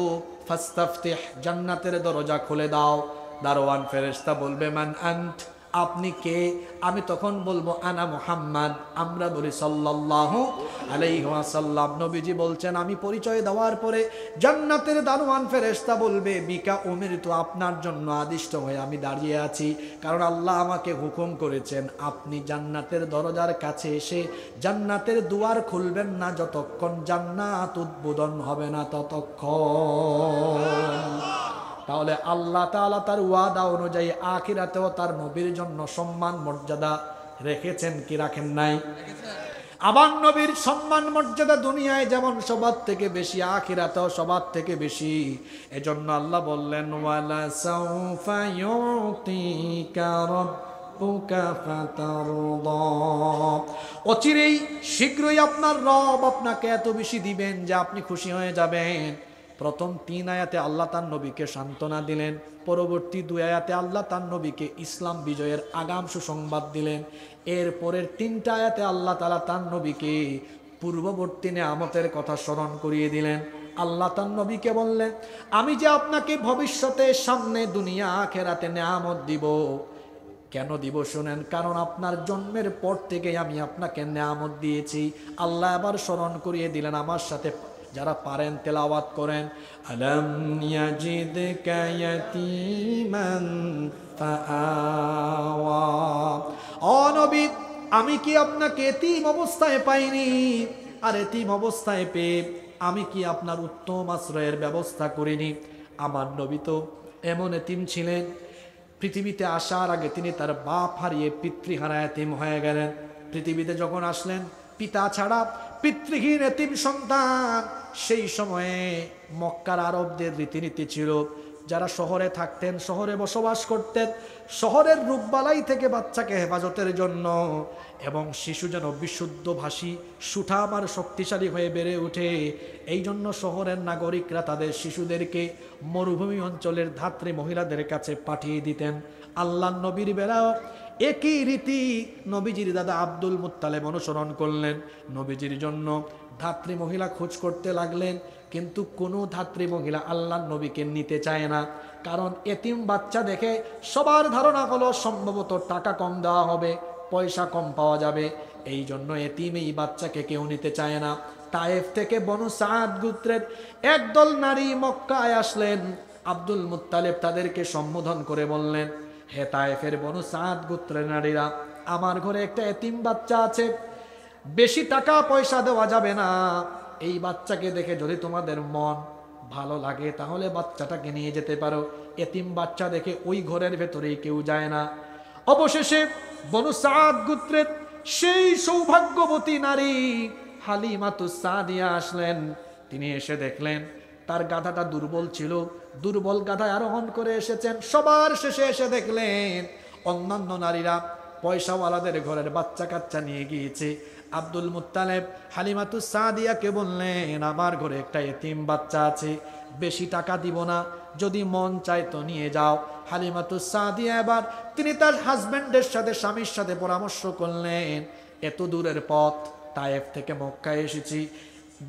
ফাস্তাফতিহ, জান্নাতের দরজা খুলে দাও। দারওয়ান ফেরেশতা বলবে মান আন্ত, আপনি কে? আমি তখন বলবো আনা মুহাম্মদ। আমরা বলি সাল্লাল্লাহু আলাইহি ওয়াসাল্লাম। নবীজি বলছেন আমি পরিচয় দেওয়ার পরে জান্নাতের দারওয়ান ফেরেশতা বলবে বিকা উমিরতু, আপনার জন্য আদিষ্ট হয়ে আমি দাঁড়িয়ে আছি, কারণ আল্লাহ আমাকে হুকুম করেছেন আপনি জান্নাতের দরজার কাছে এসে জান্নাতের দুয়ার খুলবেন না যতক্ষণ জান্নাত উদ্বোধন হবে না ততক্ষণ। তাহলে আল্লাহ তাআলা তার ওয়াদা অনুযায়ী আখিরাতেও তার নবীর জন্য সম্মান মর্যাদা রেখেছেন কি রাখেন নাই? আবার নবীর সম্মান মর্যাদা দুনিয়ায় যেমন সবার থেকে বেশি, আখিরাতেও সবার থেকে বেশি। এজন্য আল্লাহ বললেন ওয়ালা সাউফা ইউতিকা রাব্বুকা ফাতারদা, অচিরেই শীঘ্রই আপনার রব আপনাকে এত বেশি দিবেন যে আপনি খুশি হয়ে যাবেন। প্রথম 3 আয়াতে আল্লাহ তার নবীকে সান্ত্বনা দিলেন, পরবর্তী 2 আয়াতে আল্লাহ তার নবীকে ইসলাম বিজয়ের আগাম সুসংবাদ দিলেন। এর পরের 3টা আয়াতে আল্লাহ তাআলা তার নবীকে পূর্ববর্তী নেয়ামতের কথা স্মরণ করিয়ে দিলেন। আল্লাহ তার নবীকে বললেন, আমি যে আপনাকে ভবিষ্যতে সামনে দুনিয়া আখেরাতে নেয়ামত দিব। কেন দিব শুনেন, কারণ আপনার জন্মের পর থেকে আমি আপনাকে নেয়ামত দিয়েছি। আল্লাহ আবার স্মরণ করিয়ে দিলেন, আমার সাথে যারা পারেন তেলাওয়াত করেন, আলাম ইয়াজিদকা ইয়াতীমান ফাআওয়া। ও নবী, আমি কি আপনাকে এতিম অবস্থায় পাইনি? আর এতিম অবস্থায় পেয়ে আমি কি আপনার উত্তম আশ্রয়ের ব্যবস্থা করিনি? আমার নবী তো এমন এতিম ছিলেন, পৃথিবীতে আসার আগে তিনি তার বাপ হারিয়ে পিতৃহারা এতিম হয়ে গেলেন। পৃথিবীতে যখন আসলেন, পিতা ছাড়া পিতৃহীন এতিম সন্তান। সেই সময়ে মক্কার আরবদের রীতিনীতি ছিল, যারা শহরে থাকতেন, শহরে বসবাস করতেন, শহরের রূপবালাই থেকে বাচ্চাকে হেফাজতের জন্য এবং শিশু যেন বিশুদ্ধভাষী, সুঠাম আর শক্তিশালী হয়ে বেড়ে ওঠে, এই জন্য শহরের নাগরিকরা তাদের শিশুদেরকে মরুভূমি অঞ্চলের ধাত্রী মহিলাদের কাছে পাঠিয়ে দিতেন। আল্লাহ নবীর বেলাও একই রীতি নবীজির দাদা আব্দুল মুত্তালেব অনুসরণ করলেন। নবীজির জন্য ধাত্রী মহিলা খোঁজ করতে লাগলেন, কিন্তু কোনো ধাত্রী মহিলা আল্লাহ নবীকে নিতে চায় না। কারণ এতিম বাচ্চা দেখে সবার ধারণা হলো সম্ভবত টাকা কম দেওয়া হবে, পয়সা কম পাওয়া যাবে, এই জন্য এতিম এই বাচ্চাকে কেউ নিতে চায় না। তায়েফ থেকে বনু সাদ গোত্রের একদল নারী মক্কায় আসলেন। আব্দুল মুত্তালেব তাদেরকে সম্বোধন করে বললেন, হে তায়েফের বনু সাদ গোত্রের নারীরা, আমার ঘরে একটা এতিম বাচ্চা আছে, বেশি টাকা পয়সা দেওয়া যাবে না। এই বাচ্চাকে দেখে যদি তোমাদের মন ভালো লাগে তাহলে বাচ্চাটাকে নিয়ে যেতে পারো। এতিম বাচ্চা দেখে ওই ঘরের ভেতরেই কেউ যায় না। অবশেষে বনু সাদ গোত্রের সেই সৌভাগ্যবতী নারী হালিমাতুস সাদিয়া আসলেন। তিনি এসে দেখলেন তার গাধাটা দুর্বল ছিল, দুর্বল গাধায় আরোহণ করে এসেছেন। সবার শেষে এসে দেখলেন অন্যান্য নারীরা পয়সাওয়ালাদের ঘরের বাচ্চা কাচ্চা নিয়ে গিয়েছে। আব্দুল মুত্তালেব হালিমাতুস সাদিয়াকে বললেন, আমার ঘরে একটা এতিম বাচ্চা আছে, বেশি টাকা দিব না, যদি মন চায় তো নিয়ে যাও। হালিমাতুস সাদিয়া এবার তিনি তার হাজব্যান্ডের সাথে, স্বামীর সাথে পরামর্শ করলেন, এত দূরের পথ, তায়েফ থেকে মক্কায় এসেছি,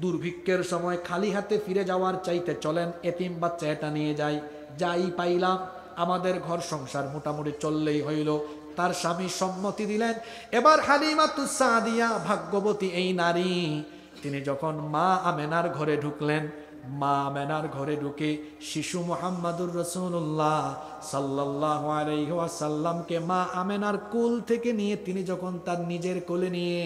দুর্ভিক্ষের সময় খালি হাতে ফিরে যাওয়ার চাইতে চলেন এতিম বাচ্চা এটা নিয়ে যাই, যাই পাইলাম আমাদের ঘর সংসার মোটামুটি চললেই হইল। তার স্বামী সম্মতি দিলেন। এবার হালিমাতুস সাদিয়া ভাগ্যবতী এই নারী, তিনি যখন মা আমেনার ঘরে ঢুকলেন, মা আমেনার ঘরে ঢুকে শিশু মুহাম্মাদুর রাসূলুল্লাহ সাল্লাল্লাহু আলাইহি ওয়াসাল্লামকে মা আমেনার কোল থেকে নিয়ে তিনি যখন তার নিজের কোলে নিয়ে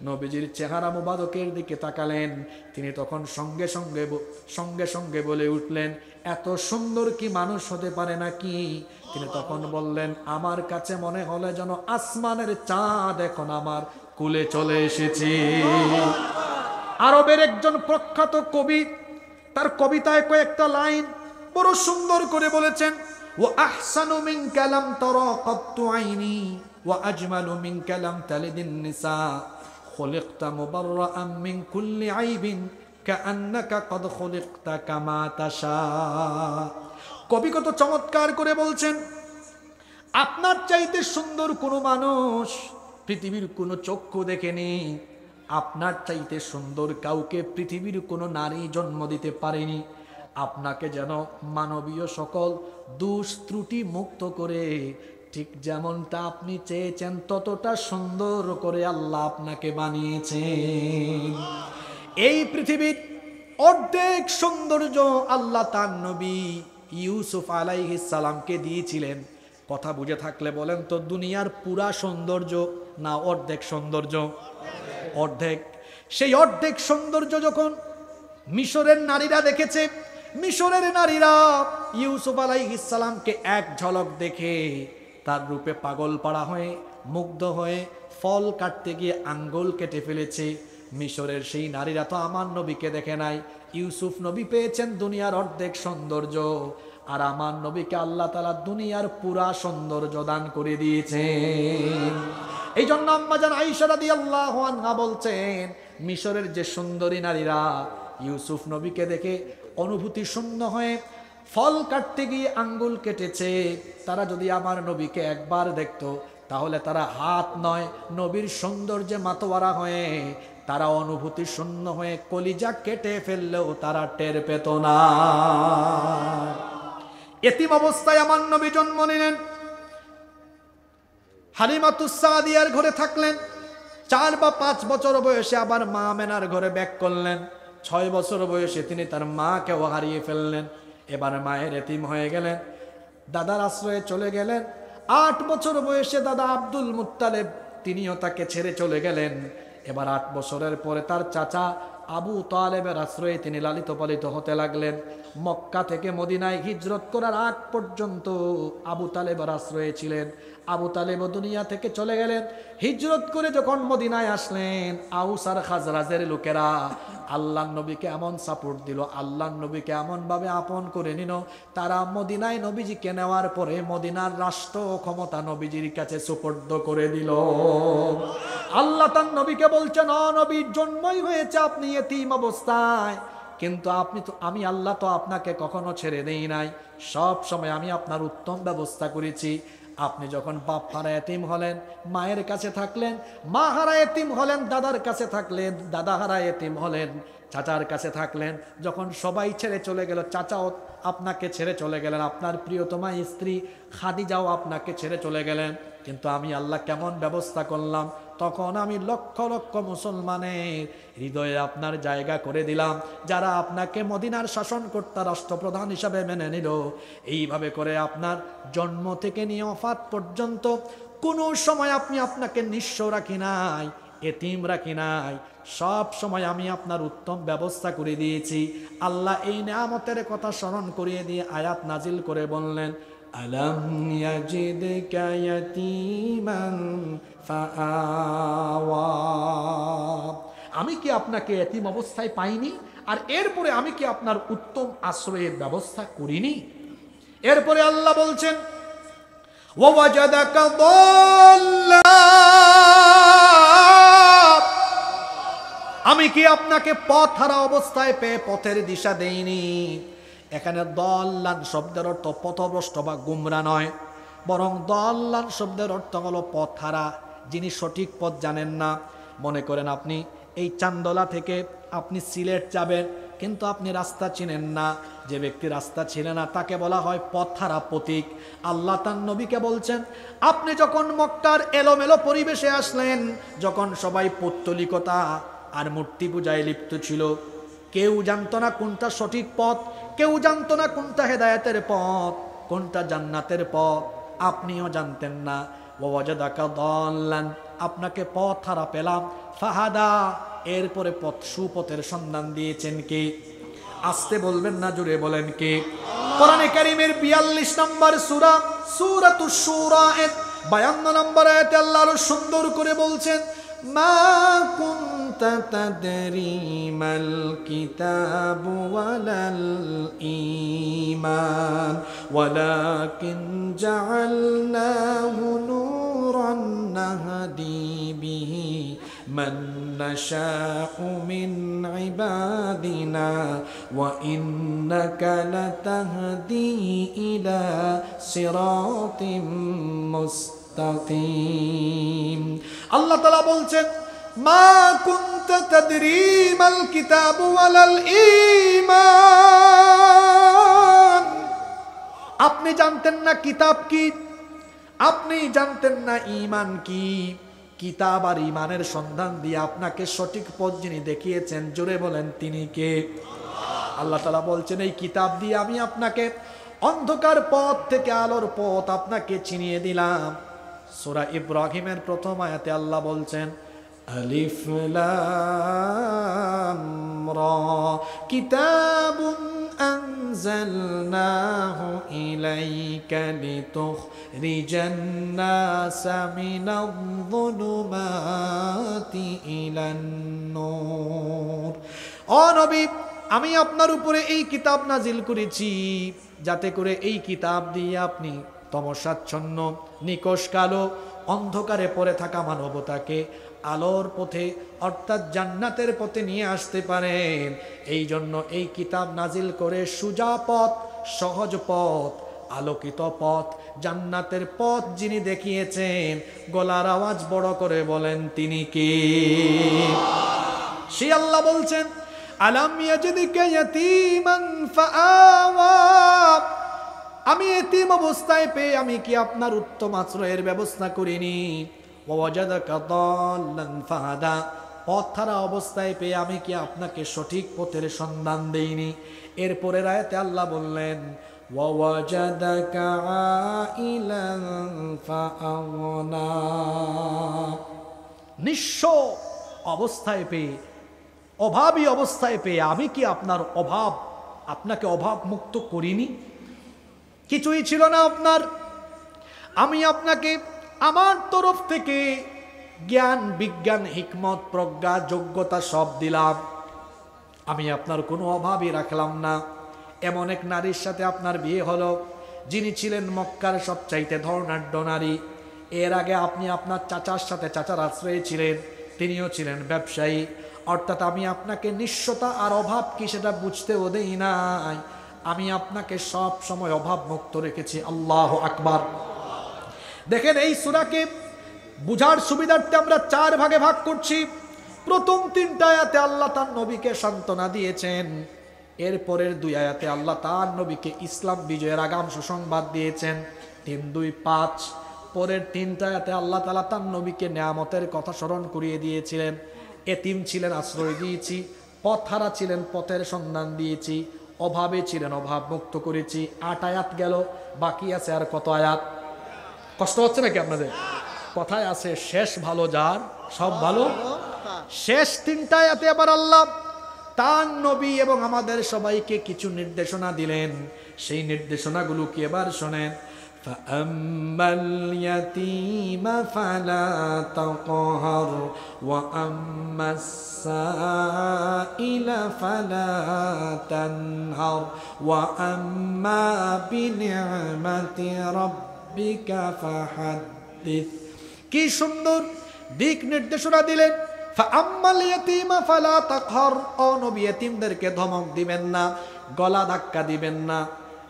নবীজির চেহারা মুবারকের দিকে তাকালেন, তিনি তখন সঙ্গে সঙ্গে বলে উঠলেন, এত সুন্দর কি মানুষ হতে পারে নাকি? তিনি তখন বললেন, আমার কাছে মনে হলো যেন আসমানের চাঁদ এখন আমার কোলে চলে এসেছে। আরবের একজন প্রখ্যাত কবি তার কবিতায় কয়েকটা লাইন বড় সুন্দর করে বলেছেন, ওয়া আহসানু মিনকা লাম তারা কাত্তু আইনি ওয়া আজমালু মিনকা লাম তালিদিন নিসা খুলিকতা মুবাররাআন মিন কুল্লি আইবিন কাআন্নাকা কদ খুলিকতা কামা তাশা। কবি কত চমৎকার করে বলছেন, আপনার চাইতে সুন্দর কোনো মানুষ পৃথিবীর কোনো চক্ষু দেখেনি, আপনার চাইতে সুন্দর কাউকে পৃথিবীর কোনো নারী জন্ম দিতে পারেনি। আপনাকে যেন মানবীয় সকল দোষ ত্রুটি মুক্ত করে ঠিক যেমনটা আপনি চেয়েছেন ততটা সুন্দর করে আল্লাহ আপনাকে বানিয়েছেন। এই পৃথিবীর অর্ধেক সৌন্দর্য আল্লাহ তার নবী ইউসুফ আলাইহিস সালামকে দিয়েছিলেন। কথা বুঝে থাকলে বলেন তো, দুনিয়ার পুরা সৌন্দর্য না অর্ধেক সৌন্দর্য? অর্ধেক। সেই অর্ধেক সৌন্দর্য যখন মিশরের নারীরা দেখেছে, মিশরের নারীরা ইউসুফ আলাইহিস সালামকে এক ঝলক দেখে তার রূপে পাগল পাড়া হয়ে মুগ্ধ হয়ে ফল কাটতে গিয়ে আঙ্গুল কেটে ফেলেছে। মিশরের সেই নারীরা তো আমার নবীকে দেখে নাই, ইউসুফ নবী পেয়েছেন দুনিয়ার অর্ধেক সৌন্দর্য, আর আমার নবীকে আল্লাহ তাআলা দুনিয়ার পুরা সৌন্দর্য দান করে দিয়েছেন। এই জন্য আম্মা জান আয়েশা রাদিয়াল্লাহু আনহা বলছেন, মিশরের যে সুন্দরী নারীরা ইউসুফ নবীকে দেখে অনুভূতি শূন্য হয়ে ফল কাটতে গিয়ে আঙ্গুল কেটেছে, তারা যদি আমার নবীকে একবার দেখতো তাহলে তারা হাত নয়, নবীর সৌন্দর্যে মাতোয়ারা হয়ে তারা অনুভূতি শূন্য হয়ে কলিজা কেটে ফেললেও তারা টের পেত না। এতিম অবস্থায় আমার নবী জন্ম নিলেন। হালিমাতুস সাদিয়ার ঘরে থাকলেন। 4 বা 5 বছর বয়সে আবার মা আমেনার ঘরে ব্যাক করলেন। 6 বছর বয়সে তিনি তার মাকেও হারিয়ে ফেললেন। এবার মায়ের এতিম হয়ে গেলেন, দাদার আশ্রয়ে চলে গেলেন। 8 বছর বয়সে দাদা আব্দুল মুত্তালেব তিনিও তাকে ছেড়ে চলে গেলেন। এবার 8 বছরের পরে তার চাচা আবু তালেবের আশ্রয়ে তিনি লালিত পালিত হতে লাগলেন। মক্কা থেকে মদিনায় হিজরত করার আগ পর্যন্ত আবু তালেবের আশ্রয়ে ছিলেন। আবু তালেব দুনিয়া থেকে চলে গেলেন। হিজরত করে যখন মদিনায় আসলেন, আউস আর খাজরাজের লোকেরা আল্লাহর নবীকে এমন সাপোর্ট দিল, আল্লাহর নবীকে এমন ভাবে আপন করে নিল, তারা মদিনায় নবীজিকে নেওয়ার পরে মদিনার রাষ্ট্র ক্ষমতা নবীজির কাছে সুপর্দ করে দিল। আল্লাহ তার নবীকে বলছেন, নবীর জন্মই হয়েছে আপনি এতিম অবস্থায়, কিন্তু আমি আল্লাহ তো আপনাকে কখনো ছেড়ে দেই নাই, সব সময় আমি আপনার উত্তম ব্যবস্থা করেছি। আপনি যখন বাপ হারা এতিম হলেন, মায়ের কাছে থাকলেন, মা হারা এতিম হলেন, দাদার কাছে থাকলেন, দাদা হারা এতিম হলেন, চাচার কাছে থাকলেন। যখন সবাই ছেড়ে চলে গেল, চাচাও আপনাকে ছেড়ে চলে গেলেন, আপনার প্রিয়তমা স্ত্রী খাদিজাও আপনাকে ছেড়ে চলে গেলেন, কিন্তু আমি আল্লাহ কেমন ব্যবস্থা করলাম, তখন আমি লক্ষ লক্ষ মুসলমানের হৃদয়ে আপনার জায়গা করে দিলাম, যারা আপনাকে মদিনার শাসনকর্তা রাষ্ট্রপ্রধান হিসাবে মেনে নিল। এইভাবে করে আপনার জন্ম থেকে নিয়ে ওফাত পর্যন্ত কোনো সময় আপনাকে নিঃস্ব রাখি নাই, এতিম রাখি নাই, সব সময় আমি আপনার উত্তম ব্যবস্থা করে দিয়েছি। আল্লাহ এই নিয়ামতের কথা স্মরণ করিয়ে দিয়ে আয়াত নাজিল করে বললেন, আলাম ইয়াজিদকা ইয়াতীমান ফাআওয়া, আমি কি আপনাকে এতিম অবস্থায় পাইনি, আর এরপরে আমি কি আপনার উত্তম আশ্রয়ের ব্যবস্থা করিনি? এরপরে আল্লাহ বলছেন, ওয়াজাদাকা দাল্লা, আমি কি আপনাকে পথ হারা অবস্থায় পেয়ে পথের দিশা দেইনি? এখানে দল্লান শব্দের অর্থ পথভ্রষ্ট বা গুমরা নয়, বরং দল্লান শব্দের অর্থ হলো পথ হারা, যিনি সঠিক পথ জানেন না। মনে করেন আপনি এই চান্দলা থেকে আপনি সিলেট যাবেন, কিন্তু আপনি রাস্তা চিনেন না। যে ব্যক্তি রাস্তা চিনে না তাকে বলা হয় পথ হারা পথিক। আল্লাহ তার নবীকে বলছেন, আপনি যখন মক্কার এলোমেলো পরিবেশে আসলেন, যখন সবাই পৌত্তলিকতা আর মূর্তি পূজায় লিপ্ত ছিল, কেউ জানতো না কোনটা সঠিক পথ, কেউ জানতো না কোনটা হেদায়েতের পথ, কোনটা জান্নাতের পথ, আপনিও জানতেন না। ওয়াজাদাকা দাল্লান, আপনাকে পথ হারা পেলাম, ফাহাদা, এরপরে পথ সুপথের সন্ধান দিয়েছেন কে? আসতে বলবেন না, জুড়ে বলেন কে? কোরআনে কারীমের 42 নম্বর সূরা, সূরাতুশ শূরা এর 52 নম্বর আয়াতে আল্লাহ আরো সুন্দর করে বলছেন, মা কুনতা তাদরি মাল কিতাবু ওয়ালাল ঈমান ওয়ালাকিন জাআলনাহু নূরান নাহদি বিহি মান নাশাউ মিন ইবাদিনা ওয়া ইন্নাকা লাতাহদি ইলা সিরাতিম মুস্তাকিম। আল্লাহ তাআলা বলছেন, মা কুনতা তাদরি মাল কিতাবু ওয়ালাল ঈমান, আপনি জানতেন না কিতাব কি, আপনি জানতেন না ঈমান কি। কিতাব আর ঈমানের সন্ধান দিয়ে আপনাকে সঠিক পথ যিনি দেখিয়েছেন, জোরে বলেন তিনি কে? আল্লাহ তাআলা বলছেন, এই কিতাব দিয়ে আমি আপনাকে অন্ধকার পথ থেকে আলোর পথ আপনাকে চিনিয়ে দিলাম। সূরা ইব্রাহিমের প্রথম আয়াতে আল্লাহ বলছেন, আলিফ লাম রা কিতাবুন আনজালনাহু ইলাইকা লিতুখরিজান নাসা মিনায-যুলুমাতি ইলান নূর। ও নবী, আমি আপনার উপরে এই কিতাব নাজিল করেছি, যাতে করে এই কিতাব দিয়ে আপনি তমসাচ্ছন্ন, নিকষ কালো, অন্ধকারে পড়ে থাকা মানবতাকে আলোর পথে অর্থাৎ জান্নাতের পথে নিয়ে আসতে পারেন। এই জন্য এই কিতাব নাজিল করে সুজা পথ, সহজ পথ আলোকিত পথ, জান্নাতের পথ যিনি দেখিয়েছেন, গলার আওয়াজ বড় করে বলেন তিনি কে? সেই আল্লাহ বলছেন, আলাম ইয়াজিদকা ইয়াতীমান ফাআওয়া, আমি এতিম অবস্থায় পেয়ে আমি কি আপনার উত্তম আশ্রয়ের ব্যবস্থা করিনি? ওয়াজাদাকা দাল্লান ফাহাদা, পথহারা অবস্থায় পেয়ে আমি কি আপনাকে সঠিক পথের সন্ধান দেইনি? এরপরের আয়াতে আল্লাহ বললেন, ওয়াজাদাকা আইলান ফাআওনা, নিঃস্ব অবস্থায় পেয়ে, অভাবী অবস্থায় পেয়ে আমি কি আপনাকে অভাব মুক্ত করিনি? কিছুই ছিল না আপনার, আমি আপনাকে আমার তরফ থেকে জ্ঞান, বিজ্ঞান, হিকমত, প্রজ্ঞা, যোগ্যতা সব দিলাম। আমি আপনার কোনো অভাবই রাখলাম না। এমন এক নারীর সাথে আপনার বিয়ে হলো, যিনি ছিলেন মক্কার সবচাইতে ধনাঢ্য নারী। এর আগে আপনি আপনার চাচার সাথে, চাচার আশ্রয়ে ছিলেন, তিনিও ছিলেন ব্যবসায়ী। অর্থাৎ আমি আপনাকে নিঃস্বতা আর অভাব কি সেটা বুঝতেও দেই নাই, আমি আপনাকে সব সময় অভাব মুক্ত রেখেছি। আল্লাহু আকবার। দেখেন, এই সূরাকে বুঝার সুবিধার্থে আমরা 4 ভাগে ভাগ করছি। প্রথম 3টা আয়াতে আল্লাহ তার নবীকে সান্ত্বনা দিয়েছেন, এরপরের 2 আয়াতে আল্লাহ তার নবীকে ইসলাম বিজয়ের আগাম সুসংবাদ দিয়েছেন, 3, 2, 5। পরের 3টা আয়াতে আল্লাহ তাআলা তার নবীকে নিয়ামতের কথা স্মরণ করিয়ে দিয়েছিলেন। এতিম ছিলেন, আশ্রয় দিয়েছি, পথহারা ছিলেন, পথের সন্ধান দিয়েছি, অভাবে ছিলেন, অভাব মুক্ত করেছি। 8 আয়াত গেল, বাকি আছে আর কত আয়াত? কষ্ট হচ্ছে নাকি আপনাদের? কথায় আছে, শেষ ভালো যার সব ভালো। শেষ 3টা আয়াতে আবার আল্লাহ তার নবী এবং আমাদের সবাইকে কিছু নির্দেশনা দিলেন। সেই নির্দেশনাগুলো কি এবার শোনেন। ফাআম্মাল ইয়াতীমা ফালা তাকহার ওয়া আম্মাস সাইলা ফালা তানহার ওয়া আম্মা বিনি'মাতি রাব্বিকা ফাহাদ্দিস। কি সুন্দর দিক নির্দেশনা দিলেন। ফাআম্মাল ইয়াতীমা ফালা তাকহার, ও নবী এতিমদেরকে ধমক দিবেন না, গলা ধাক্কা দিবেন না।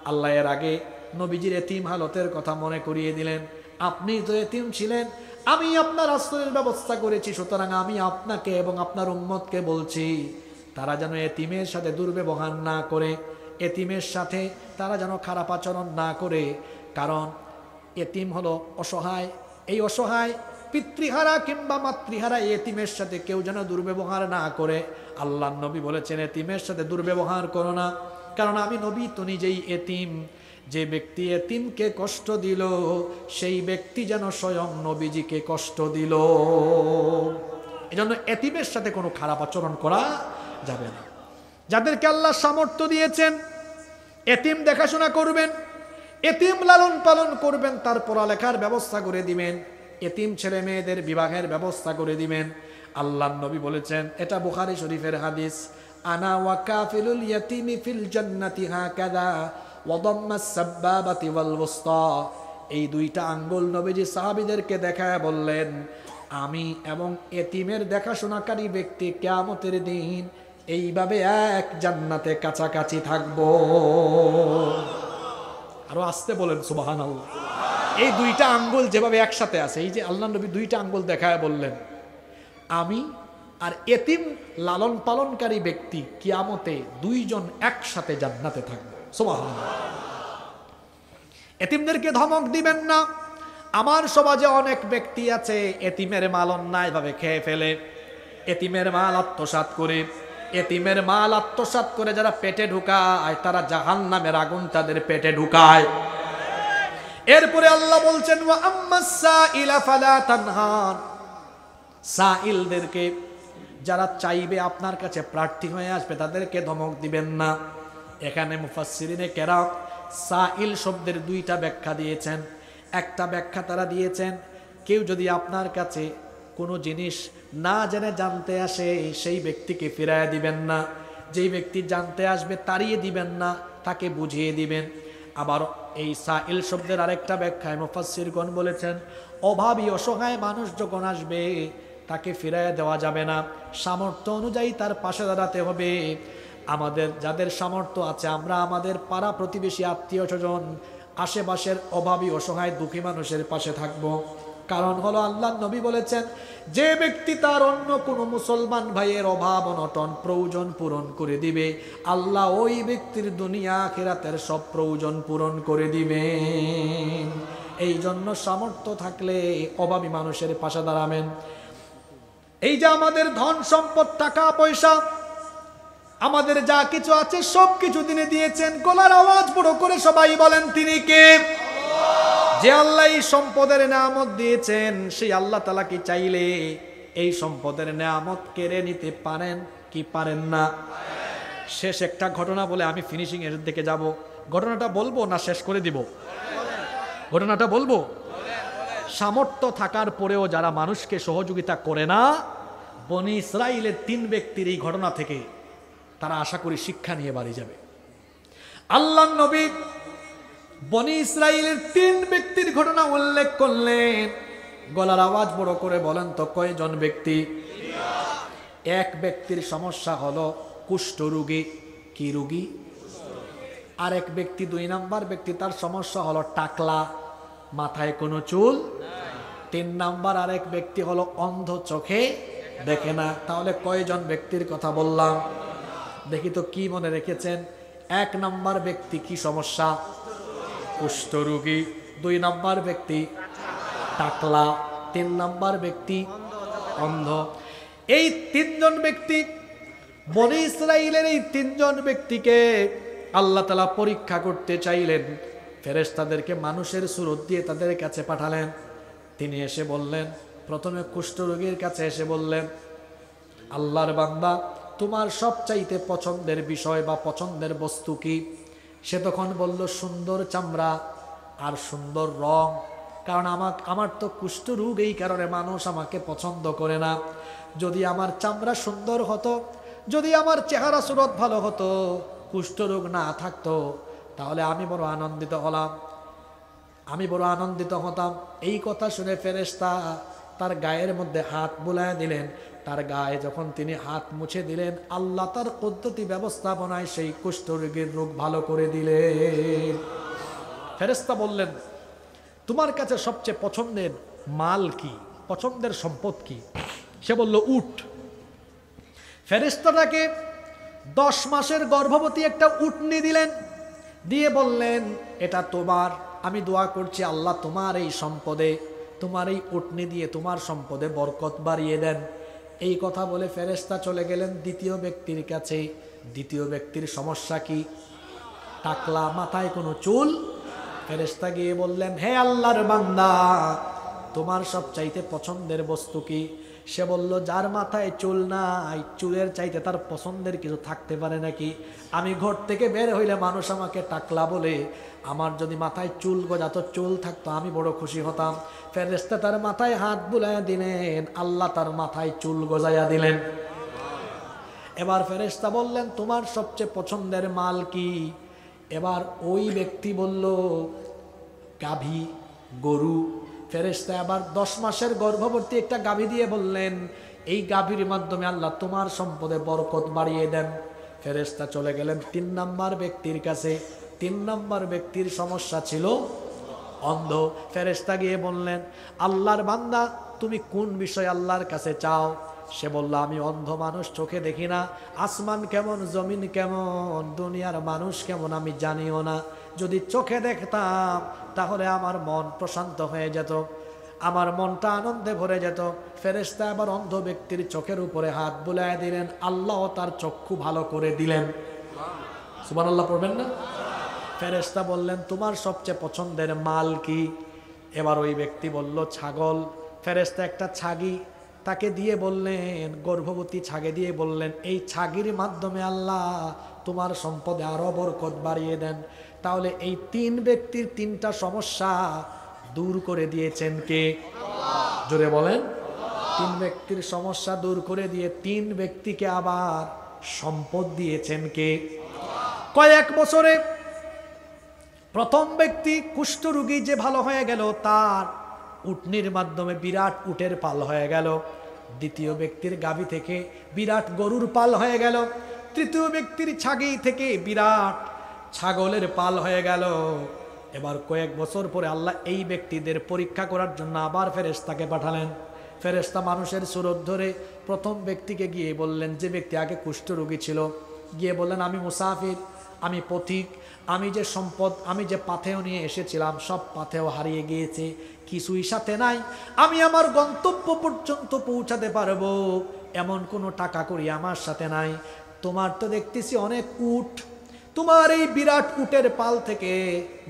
আল্লাহ এর আগে নবীজির এতিম হালতের কথা মনে করিয়ে দিলেন। আপনি তো এতিম ছিলেন, আমি আপনার আশ্রয়ের ব্যবস্থা করেছি, সুতরাং আমি আপনাকে এবং আপনার উম্মতকে বলছি, তারা যেন এতিমের সাথে দুর্ব্যবহার না করে, এতিমের সাথে তারা যেন খারাপ আচরণ না করে। কারণ এতিম হলো অসহায়, এই অসহায় পিতৃহারা কিংবা মাতৃহারা এতিমের সাথে কেউ যেন দুর্ব্যবহার না করে। আল্লাহ নবী বলেছেন, এতিমের সাথে দুর্ব্যবহার করো না, কারণ আমি নবী তো নিজেই এতিম। যে ব্যক্তি এতিমকে কষ্ট দিল, সেই ব্যক্তি যেন স্বয়ং নবীজিকে কষ্ট দিল। এজন্য এতিমের সাথে কোনো খারাপ আচরণ করা যাবে না। যাদেরকে আল্লাহ সামর্থ্য দিয়েছেন, এতিম দেখাশোনা করবেন, এতিম লালন পালন করবেন, তার পড়ালেখার ব্যবস্থা করে দিবেন, এতিম ছেলে মেয়েদের বিবাহের ব্যবস্থা করে দিবেন। আল্লাহর নবী বলেছেন, এটা বুখারী শরীফের হাদিস, আনা ওয়া কাফিলুল ইয়াতিমি ফিল জান্নাতি হাকাযা ওয়া দাম্মাস সাব্বাবাতি ওয়াল ওয়াসতা। এই 2টা আঙ্গুল নবীজি সাহাবীদেরকে দেখায় বললেন, আমি এবং এতিমের দেখাশোনাকারী ব্যক্তি কিয়ামতের দিন এইভাবে এক জান্নাতে কাছাকাছি থাকবো। আরো আসতে বলেন সুবহানাল্লাহ। এই 2টা আঙ্গুল যেভাবে একসাথে আছে, এই যে আল্লাহ নবী 2টা আঙ্গুল দেখায় বললেন, আমি আর এতিম লালন পালনকারী ব্যক্তি কিয়ামতে 2 জন একসাথে জান্নাতে থাকবে। সুবহানাল্লাহ। এতিমদেরকে ধমক দিবেন না। আমার সমাজে অনেক ব্যক্তি আছে, এতিমের মাল অন্যায়ভাবে খেয়ে ফেলে, এতিমের মাল আত্মসাৎ করে, এতিমের মাল আত্মসাৎ করে যারা পেটে ঢুকায়, তারা জাহান্নামের আগুন তাদের পেটে ঢুকায়। এরপরে আল্লাহ বলছেন, ওয়া আম্মাস সাইলা ফালা তানহার, সাইলদেরকে, যারা চাইবে আপনার কাছে প্রার্থী হয়ে আসবে, তাদেরকে ধমক দিবেন না। এখানে মুফাসসিরিনে কেরাম সাইল শব্দের 2টা ব্যাখ্যা দিয়েছেন। একটা ব্যাখ্যা তারা দিয়েছেন, কেউ যদি আপনার কাছে কোনো জিনিস না জেনে জানতে আসে, সেই ব্যক্তিকে ফিরাইয়া দিবেন না। যেই ব্যক্তি জানতে আসবে তাড়িয়ে দিবেন না, তাকে বুঝিয়ে দিবেন। আবার এই সাইল শব্দের আরেকটা ব্যাখ্যায় মুফাসসিরগণ বলেছেন, অভাবী অসহায় মানুষ যখন আসবে, তাকে ফিরাইয়া দেওয়া যাবে না, সামর্থ্য অনুযায়ী তার পাশে দাঁড়াতে হবে। আমাদের যাদের সামর্থ্য আছে, আমরা আমাদের পাড়া প্রতিবেশী, আত্মীয় স্বজন, আশেপাশের অভাবী অসহায় দুঃখী মানুষের পাশে থাকব। কারণ হলো আল্লাহর নবী বলেছেন, যে ব্যক্তি তার অন্য কোনো মুসলমান ভাইয়ের অভাব অনটন প্রয়োজন পূরণ করে দিবে, আল্লাহ ওই ব্যক্তির দুনিয়া আখিরাতের সব প্রয়োজন পূরণ করে দিবেন। এই জন্য সামর্থ্য থাকলে অভাবী মানুষের পাশে দাঁড়াবেন। এই যে আমাদের ধন সম্পদ টাকা পয়সা আমাদের যা কিছু আছে সব কিছু তিনি দিয়েছেন, গলার আওয়াজ বড় করে সবাই বলেন তিনি কে? যে আল্লাহ এই সম্পদের নেয়ামত দিয়েছেন, সেই আল্লাহ তাআলা কি চাইলে এই সম্পদের নেয়ামত কেড়ে নিতে পারেন কি পারেন না? শেষ একটা ঘটনা বলে আমি ফিনিশিং এর দিকে যাব। ঘটনাটা বলবো না শেষ করে দিব? ঘটনাটা বলবো। সামর্থ্য থাকার পরেও যারা মানুষকে সহযোগিতা করে না, বনি ইসরাইলের 3 ব্যক্তির এই ঘটনা থেকে তারা আশা করি শিক্ষা নিয়ে বাড়ি যাবে। আল্লাহর নবী বনি ইসরাইলের 3 ব্যক্তির ঘটনা উল্লেখ করলেন। গলার আওয়াজ বড় করে বলেন তো কয়জন ব্যক্তি? এক ব্যক্তির সমস্যা হলো কুষ্ঠরোগী। কি রোগী? আরেক ব্যক্তি 2 নাম্বার ব্যক্তি তার সমস্যা হলো টাকলা, মাথায় কোনো চুল। 3 নাম্বার আরেক ব্যক্তি হলো অন্ধ, চোখে দেখে না। তাহলে কয়জন ব্যক্তির কথা বললাম? দেখি তো কি মনে রেখেছেন। 1 নাম্বার ব্যক্তি কি সমস্যা? কুষ্ঠরোগী। 2 নাম্বার ব্যক্তি টাকলা। 3 নাম্বার ব্যক্তি অন্ধ। এই 3 জন ব্যক্তি, বনি ইসরাইলের এই 3 জন ব্যক্তিকে আল্লাহ তাআলা পরীক্ষা করতে চাইলেন। ফেরেশতাদেরকে মানুষের সুরত দিয়ে তাদের কাছে পাঠালেন। তিনি এসে বললেন, প্রথমে কুষ্ঠরোগীর কাছে এসে বললেন, আল্লাহর বান্দা, তোমার সবচাইতে পছন্দের বিষয় বা পছন্দের বস্তু কি? সে তখন বলল, সুন্দর চামড়া আর সুন্দর রং। কারণ আমার তো কুষ্ঠরোগ, এই কারণে মানুষ আমাকে পছন্দ করে না। যদি আমার চামড়া সুন্দর হতো, যদি আমার চেহারা সুরত ভালো হতো, কুষ্ঠরোগ না থাকতো, তাহলে আমি বড় আনন্দিত হলাম, আমি বড় আনন্দিত হতাম। এই কথা শুনে ফেরেশতা তার গায়ের মধ্যে হাত বুলায় দিলেন। তার গায়ে যখন তিনি হাত মুছে দিলেন, আল্লাহ তার পদ্ধতি ব্যবস্থাপনায় সেই কুষ্ঠরোগীর রোগ ভালো করে দিলেন। ফেরেশতা বললেন, তোমার কাছে সবচেয়ে পছন্দের মাল কি, পছন্দের সম্পদ কি? সে বলল, উট। ফেরেশতাটাকে 10 মাসের গর্ভবতী একটা উটনি দিলেন, দিয়ে বললেন, এটা তোমার। আমি দোয়া করছি আল্লাহ তোমার এই সম্পদে, তোমার এই উটনি দিয়ে তোমার সম্পদে বরকত বাড়িয়ে দেন। এই কথা বলে ফেরেশতা চলে গেলেন দ্বিতীয় ব্যক্তির কাছে। দ্বিতীয় ব্যক্তির সমস্যা কি? টাকলা, মাথায় কোনো চুল। ফেরেশতা গিয়ে বললেন, হে আল্লাহর বান্দা, তোমার সবচাইতে পছন্দের বস্তু কি? সে বলল, যার মাথায় চুল নাই, চুলের চাইতে তার পছন্দের কিছু থাকতে পারে নাকি? আমি ঘর থেকে বের হইলে মানুষ আমাকে টাকলা বলে, আমার যদি মাথায় চুল গজাতো, চুল থাকতো, আমি বড় খুশি হতাম। ফেরেশতা তার মাথায় হাত বুলাইয়া দিলেন, আল্লাহ তার মাথায় চুল গজাইয়া দিলেন। এবার ফেরেশতা বললেন, তোমার সবচেয়ে পছন্দের মাল কি? এবার ওই ব্যক্তি বলল, গাভী, গরু। ফেরেশতা আবার 10 মাসের গর্ভবতী একটা গাভী দিয়ে বললেন, এই গাভীর মাধ্যমে আল্লাহ তোমার সম্পদে বরকত বাড়িয়ে দেন। ফেরেশতা চলে গেলেন 3 নাম্বার ব্যক্তির কাছে। 3 নাম্বার ব্যক্তির সমস্যা ছিল অন্ধ। ফেরেশতা গিয়ে বললেন, আল্লাহর বান্দা, তুমি কোন বিষয় আল্লাহর কাছে চাও? সে বলল, আমি অন্ধ মানুষ, চোখে দেখি না, আসমান কেমন, জমিন কেমন, দুনিয়ার মানুষ কেমন আমি জানিও না। যদি চোখে দেখতাম তাহলে আমার মন প্রশান্ত হয়ে যেত, আমার মনটা আনন্দে ভরে যেত। ফেরেশতা আবার অন্ধ ব্যক্তির চোখের উপরে হাত বুলায় দিলেন, আল্লাহ তার চক্ষু ভালো করে দিলেন। সুবহানাল্লাহ পড়বেন না? ফেরেশতা বললেন, তোমার সবচেয়ে পছন্দের মাল কি? এবার ওই ব্যক্তি বলল, ছাগল। ফেরেশতা একটা ছাগি তাকে দিয়ে বললেন, গর্ভবতী ছাগে দিয়ে বললেন, এই ছাগির মাধ্যমে আল্লাহ তোমার সম্পদে আরো বরকত বাড়িয়ে দেন। তাহলে এই 3 ব্যক্তির 3টা সমস্যা দূর করে দিয়েছেন কে? জোরে বলেন। 3 ব্যক্তির সমস্যা দূর করে দিয়ে 3 ব্যক্তিকে আবার সম্পদ দিয়েছেন কে? কয়েক বছরে প্রথম ব্যক্তি কুষ্ঠরোগী যে ভালো হয়ে গেল, তার উটনির মাধ্যমে বিরাট উটের পাল হয়ে গেল। দ্বিতীয় ব্যক্তির গাভী থেকে বিরাট গরুর পাল হয়ে গেল। তৃতীয় ব্যক্তির ছাগি থেকে বিরাট ছাগলের পাল হয়ে গেল। এবার কয়েক বছর পরে আল্লাহ এই ব্যক্তিদের পরীক্ষা করার জন্য আবার ফেরেশতাকে পাঠালেন। ফেরেশতা মানুষের সুরত ধরে প্রথম ব্যক্তিকে গিয়ে বললেন, যে ব্যক্তি আগে কুষ্ঠরোগী ছিল, গিয়ে বললেন, আমি মুসাফির, আমি পথিক, আমি যে সম্পদ, আমি যে পাথেয় নিয়ে এসেছিলাম সব পাথেয় হারিয়ে গিয়েছে, কিছুই সাথে নাই, আমি আমার গন্তব্য পর্যন্ত পৌঁছাতে পারবো এমন কোনো টাকা করি আমার সাথে নাই। তোমার তো দেখতেছি অনেক উট, তোমার এই বিরাট উটের পাল থেকে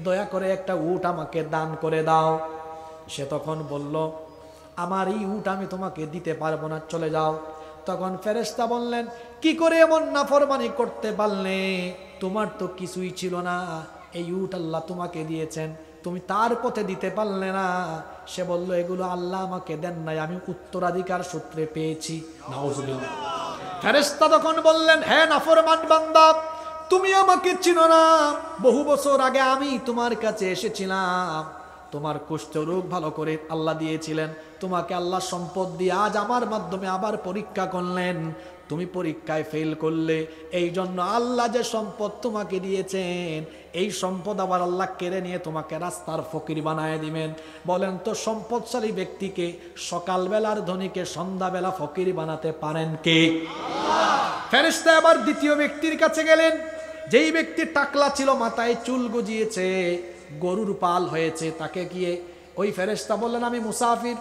দয়া করে একটা উট আমাকে দান করে দাও। সে তখন বলল, আমার এই উট আমি তোমাকে দিতে পারবো না, চলে যাও। তখন ফেরেশতা বললেন, কি করে এমন নাফরমানি করতে পারলে? তোমার তো কিছুই ছিল না, এই উট আল্লাহ তোমাকে দিয়েছেন, তুমি তার পথে দিতে পারলে না। সে বলল, এগুলো আল্লাহ আমাকে দেন নাই, আমি উত্তরাধিকার সূত্রে পেয়েছি। নাউজুবিল্লাহ। ফেরেশতা তখন বললেন, হ্যাঁ নাফরমান বান্দা, তুমি আমাকে চিনো না, বহু বছর আগে আমি তোমার কাছে এসেছিলাম, তোমার কুষ্ঠ রোগ ভালো করে আল্লাহ দিয়েছিলেন, তোমাকে আল্লাহ সম্পদ দিয়ে আজ আমার মাধ্যমে আবার পরীক্ষা করলেন, তুমি পরীক্ষায় ফেল করলে, এই জন্য আল্লাহ যে সম্পদ তোমাকে দিয়েছেন এই সম্পদ আবার আল্লাহ কেড়ে নিয়ে তোমাকে রাস্তার ফকির বানায় দিবেন। বলেন তো সম্পদশালী ব্যক্তিকে সকালবেলার ধনীকে সন্ধ্যাবেলা ফকির বানাতে পারেন কে? ফেরেশতা আবার দ্বিতীয় ব্যক্তির কাছে গেলেন, যেই ব্যক্তি টাকলা ছিল, মাথায় চুল গজিয়েছে, গরুর পাল হয়েছে, তাকে গিয়ে ওই ফেরেশতা বললেন, আমি মুসাফির,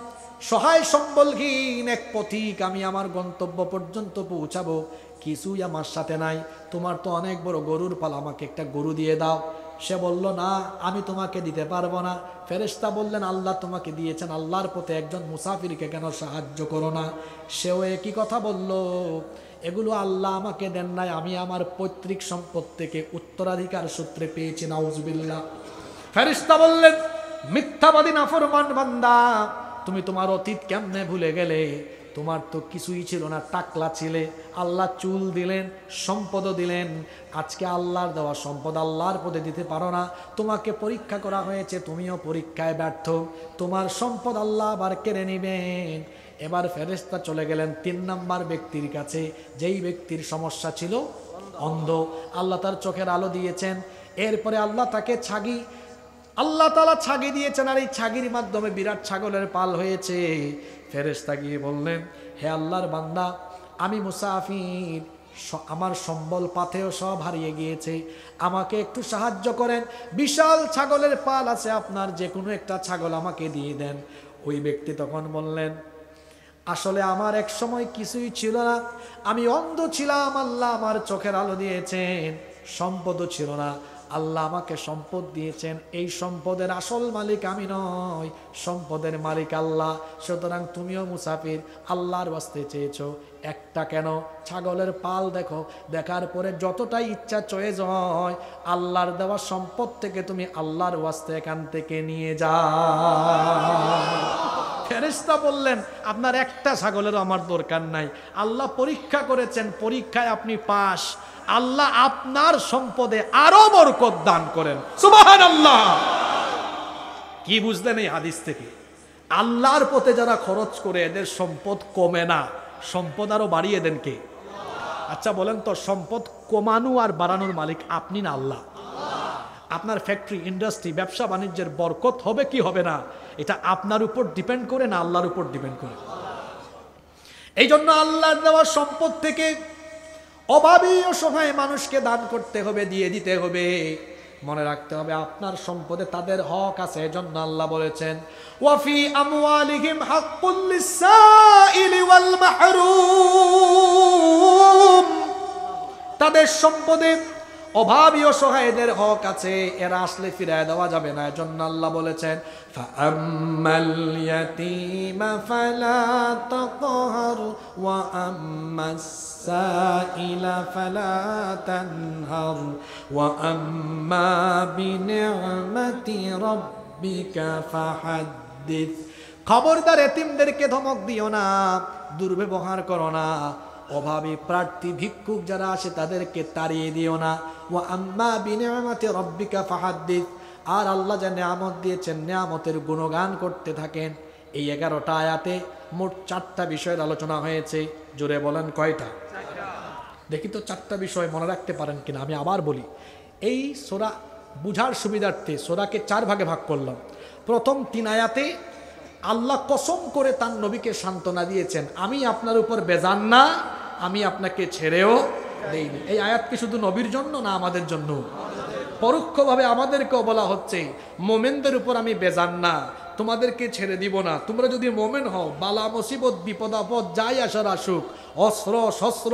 সহায় সম্বলহীন এক পথিক, আমি আমার গন্তব্য পর্যন্ত পৌঁছাবো, কিছুই আমার সাথে নাই, তোমার তো অনেক বড় গরুর পাল, আমাকে একটা গরু দিয়ে দাও। সে বলল, না আমি তোমাকে দিতে পারবো না। ফেরেশতা বললেন, আল্লাহ তোমাকে দিয়েছেন, আল্লাহর পথে একজন মুসাফিরকে কেন সাহায্য করো না? সেও একই কথা বলল, এগুলো আল্লাহ আমাকে দেন নাই, আমি আমার পৈতৃক সম্পদ থেকে উত্তরাধিকার সূত্রে পেয়েছি। নাউজুবিল্লাহ। ফেরেশতা বললেন, মিথ্যাবাদী নাফরমান বান্দা, তুমি তোমার অতীত কেমনে ভুলে গেলে? তোমার তো কিছুই ছিল না, টাকলা ছিলে, আল্লাহ চুল দিলেন, সম্পদও দিলেন, আজকে আল্লাহর দেওয়া সম্পদ আল্লাহর পদে দিতে পারো না, তোমাকে পরীক্ষা করা হয়েছে, তুমিও পরীক্ষায় ব্যর্থ, তোমার সম্পদ আল্লাহ আবার কেড়ে নেবেন। এবার ফেরেশতা চলে গেলেন 3 নাম্বার ব্যক্তির কাছে, যেই ব্যক্তির সমস্যা ছিল অন্ধ, আল্লাহ তার চোখের আলো দিয়েছেন। এরপরে আল্লাহ তাকে আল্লাহ তাআলা ছাগি দিয়েছেন, আর এই ছাগির মাধ্যমে বিরাট ছাগলের পাল হয়েছে। ফেরেশতা গিয়ে বললেন, হে আল্লাহর বান্দা, আমি মুসাফির, আমার সম্বল পাথেও সব হারিয়ে গিয়েছে, আমাকে একটু সাহায্য করেন, বিশাল ছাগলের পাল আছে আপনার, যে কোনো একটা ছাগল আমাকে দিয়ে দেন। ওই ব্যক্তি তখন বললেন, আসলে আমার এক সময় কিছুই ছিল না, আমি অন্ধ ছিলাম, আল্লাহ আমার চোখের আলো দিয়েছেন, সম্পদও ছিল না, আল্লাহ আমাকে সম্পদ দিয়েছেন, এই সম্পদের আসল মালিক আমি নয়, সম্পদের মালিক আল্লাহ, সুতরাং তুমিও মুসাফির, আল্লাহর ওয়াস্তে চেয়েছো, একটা কেন ছাগলের পাল দেখো, দেখার পরে যতটাই ইচ্ছা চয়েস হয়, আল্লাহর দেওয়া সম্পদ থেকে তুমি আল্লাহর ওয়াস্তে এখান থেকে নিয়ে যাও। ফেরেশতা বললেন, আপনার একটা ছাগলেরও আমার দরকার নাই, আল্লাহ পরীক্ষা করেছেন, পরীক্ষায় আপনি পাস, আল্লাহ আপনার সম্পদে আরো বরকত দান করেন। সুবহানাল্লাহ। কি বুঝলেন এই হাদিস থেকে? আল্লাহর পথে যারা খরচ করে এদের সম্পদ কমে না, সম্পদ আরো বাড়িয়ে দেন কে? আচ্ছা বলেন তো, সম্পদ কমানো আর বাড়ানোর মালিক আপনি না আল্লাহ? আপনার ফ্যাক্টরি, ইন্ডাস্ট্রি, ব্যবসা বাণিজ্যের বরকত হবে কি হবে না, এটা আপনার উপর ডিপেন্ড করে না আল্লাহর উপর ডিপেন্ড করে। এই জন্য আল্লাহর দেওয়া সম্পদ থেকে অভাবী অসহায় মানুষকে দান করতে হবে, দিয়ে দিতে হবে। মনে রাখতে হবে আপনার সম্পদে তাদের হক আছে, এজন্য আল্লাহ বলেছেন, ওয়াফি আমওয়ালিহিম হাক্কুল লিসাইলি ওয়াল মাহরুম, তাদের সম্পদে অভাবী অসহায়দের হক আছে, এরা আসলে ফিরায় দেওয়া যাবে না। এজন্য আল্লাহ বলেছেন, ফাআম্মাল ইয়াতীমা ফালা তাকহার ওয়া আম্মাস সাইলা ফালা তানহার ওয়া আম্মা বিনি'মাতি রাব্বিকা ফাহাদ্দিস। খবরদার এতিমদেরকে ধমক দিও না, দুর্ব্যবহার করো না, অভাবী প্রার্থী ভিক্ষুক যারা আসে তাদেরকে তাড়িয়ে দিও না। ওয়া আম্মা বিনি'মাতি রাব্বিকা ফাহাদ্দিস, আর আল্লাহ যে নিয়ামত দিয়েছেন নিয়ামতের গুণগান করতে থাকেন। এই 11টা আয়াতে মোট 4টা বিষয়ের আলোচনা হয়েছে। জোরে বলেন কয়টা? দেখি তো 4টা বিষয় মনে রাখতে পারেন কিনা। আমি আবার বলি, এই সূরা বুঝার সুবিধার্থে সূরাকে 4 ভাগে ভাগ করলাম। প্রথম 3 আয়াতে আল্লাহ কসম করে তার নবীকে সান্ত্বনা দিয়েছেন, আমি আপনার উপর বেজান না, আমি আপনাকে ছেড়েও দেইনি। এই আয়াত কি শুধু নবীর জন্য না আমাদের জন্য? পরোক্ষভাবে আমাদেরকেও বলা হচ্ছে, মোমেনদের উপর আমি বেজান না, তোমাদেরকে ছেড়ে দিব না। তোমরা যদি মোমেন হও, বালা মুসিবত বিপদ আপদ যাই আসার আসুক, অস্ত্র শস্ত্র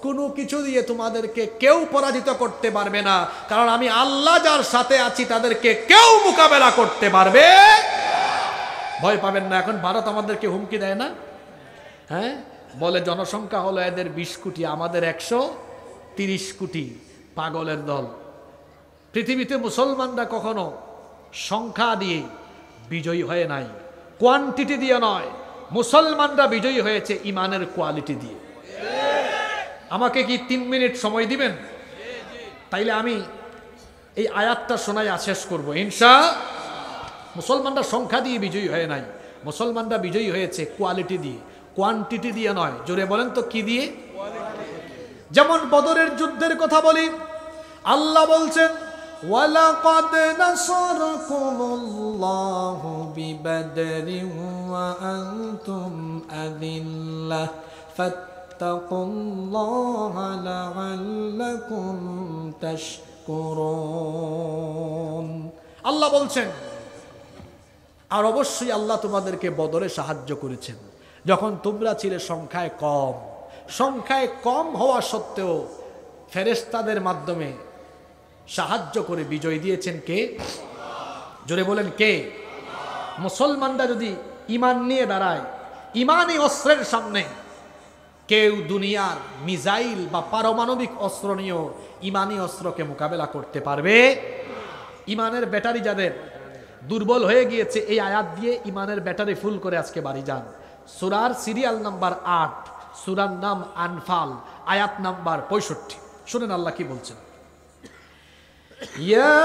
কোনো কিছু দিয়ে তোমাদেরকে কেউ পরাজিত করতে পারবে না, কারণ আমি আল্লাহ যার সাথে আছি তাদেরকে কেউ মোকাবেলা করতে পারবে। ভয় পাবেন না। এখন ভারত আমাদেরকে হুমকি দেয় না? হ্যাঁ, বলে জনসংখ্যা হলো এদের 20 কোটি, আমাদের 130 কোটি। পাগলের দল। পৃথিবীতে মুসলমানরা কখনো সংখ্যা দিয়ে বিজয়ী হয়ে নাই, কোয়ান্টিটি দিয়ে নয়। মুসলমানরা বিজয়ী হয়েছে ইমানের কোয়ালিটি দিয়ে। আমাকে কি 3 মিনিট সময় দিবেন? তাইলে আমি এই আয়াতটা শোনাই শেষ করবো ইনশাআল্লাহ। মুসলমানরা সংখ্যা দিয়ে বিজয়ী হয়ে নাই, মুসলমানরা বিজয়ী হয়েছে কোয়ালিটি দিয়ে, কোয়ান্টিটি দিয়ে নয়। জোরে বলেন তো কি দিয়ে? যেমন বদরের যুদ্ধের কথা বলি, আল্লাহ বলছেন ওয়ালাকাদ নাসারাকুমুল্লাহু বিবাদরিন ওয়া আনতুম আযিল্লাহ ফাত্তাকুল্লাহা লাআল্লাকুম তাশকুরুন। আল্লাহ বলছেন, আর অবশ্যই আল্লাহ তোমাদেরকে বদরে সাহায্য করেছেন যখন তোমরা ছিলে সংখ্যায় কম। সংখ্যায় কম হওয়া সত্ত্বেও ফেরেশতাদের মাধ্যমে সাহায্য করে বিজয় দিয়েছেন কে? জোরে বলেন কে? মুসলমানরা যদি ঈমান নিয়ে দাঁড়ায়, ঈমানী অস্ত্রের সামনে কেউ দুনিয়ার মিসাইল বা পারমাণবিক অস্ত্র নিয়েও ঈমানী অস্ত্রকে মোকাবেলা করতে পারবে। ঈমানের ব্যাটারি যাদের দুর্বল হয়ে গিয়েছে, এই আয়াত দিয়ে ঈমানের ব্যাটারি ফুল করে আজকে বাড়ি যান। সূরার সিরিয়াল নাম্বার 8, সূরার নাম আনফাল, আয়াত নাম্বার 65। শুনেন আল্লাহ কি বলছেন। ইয়া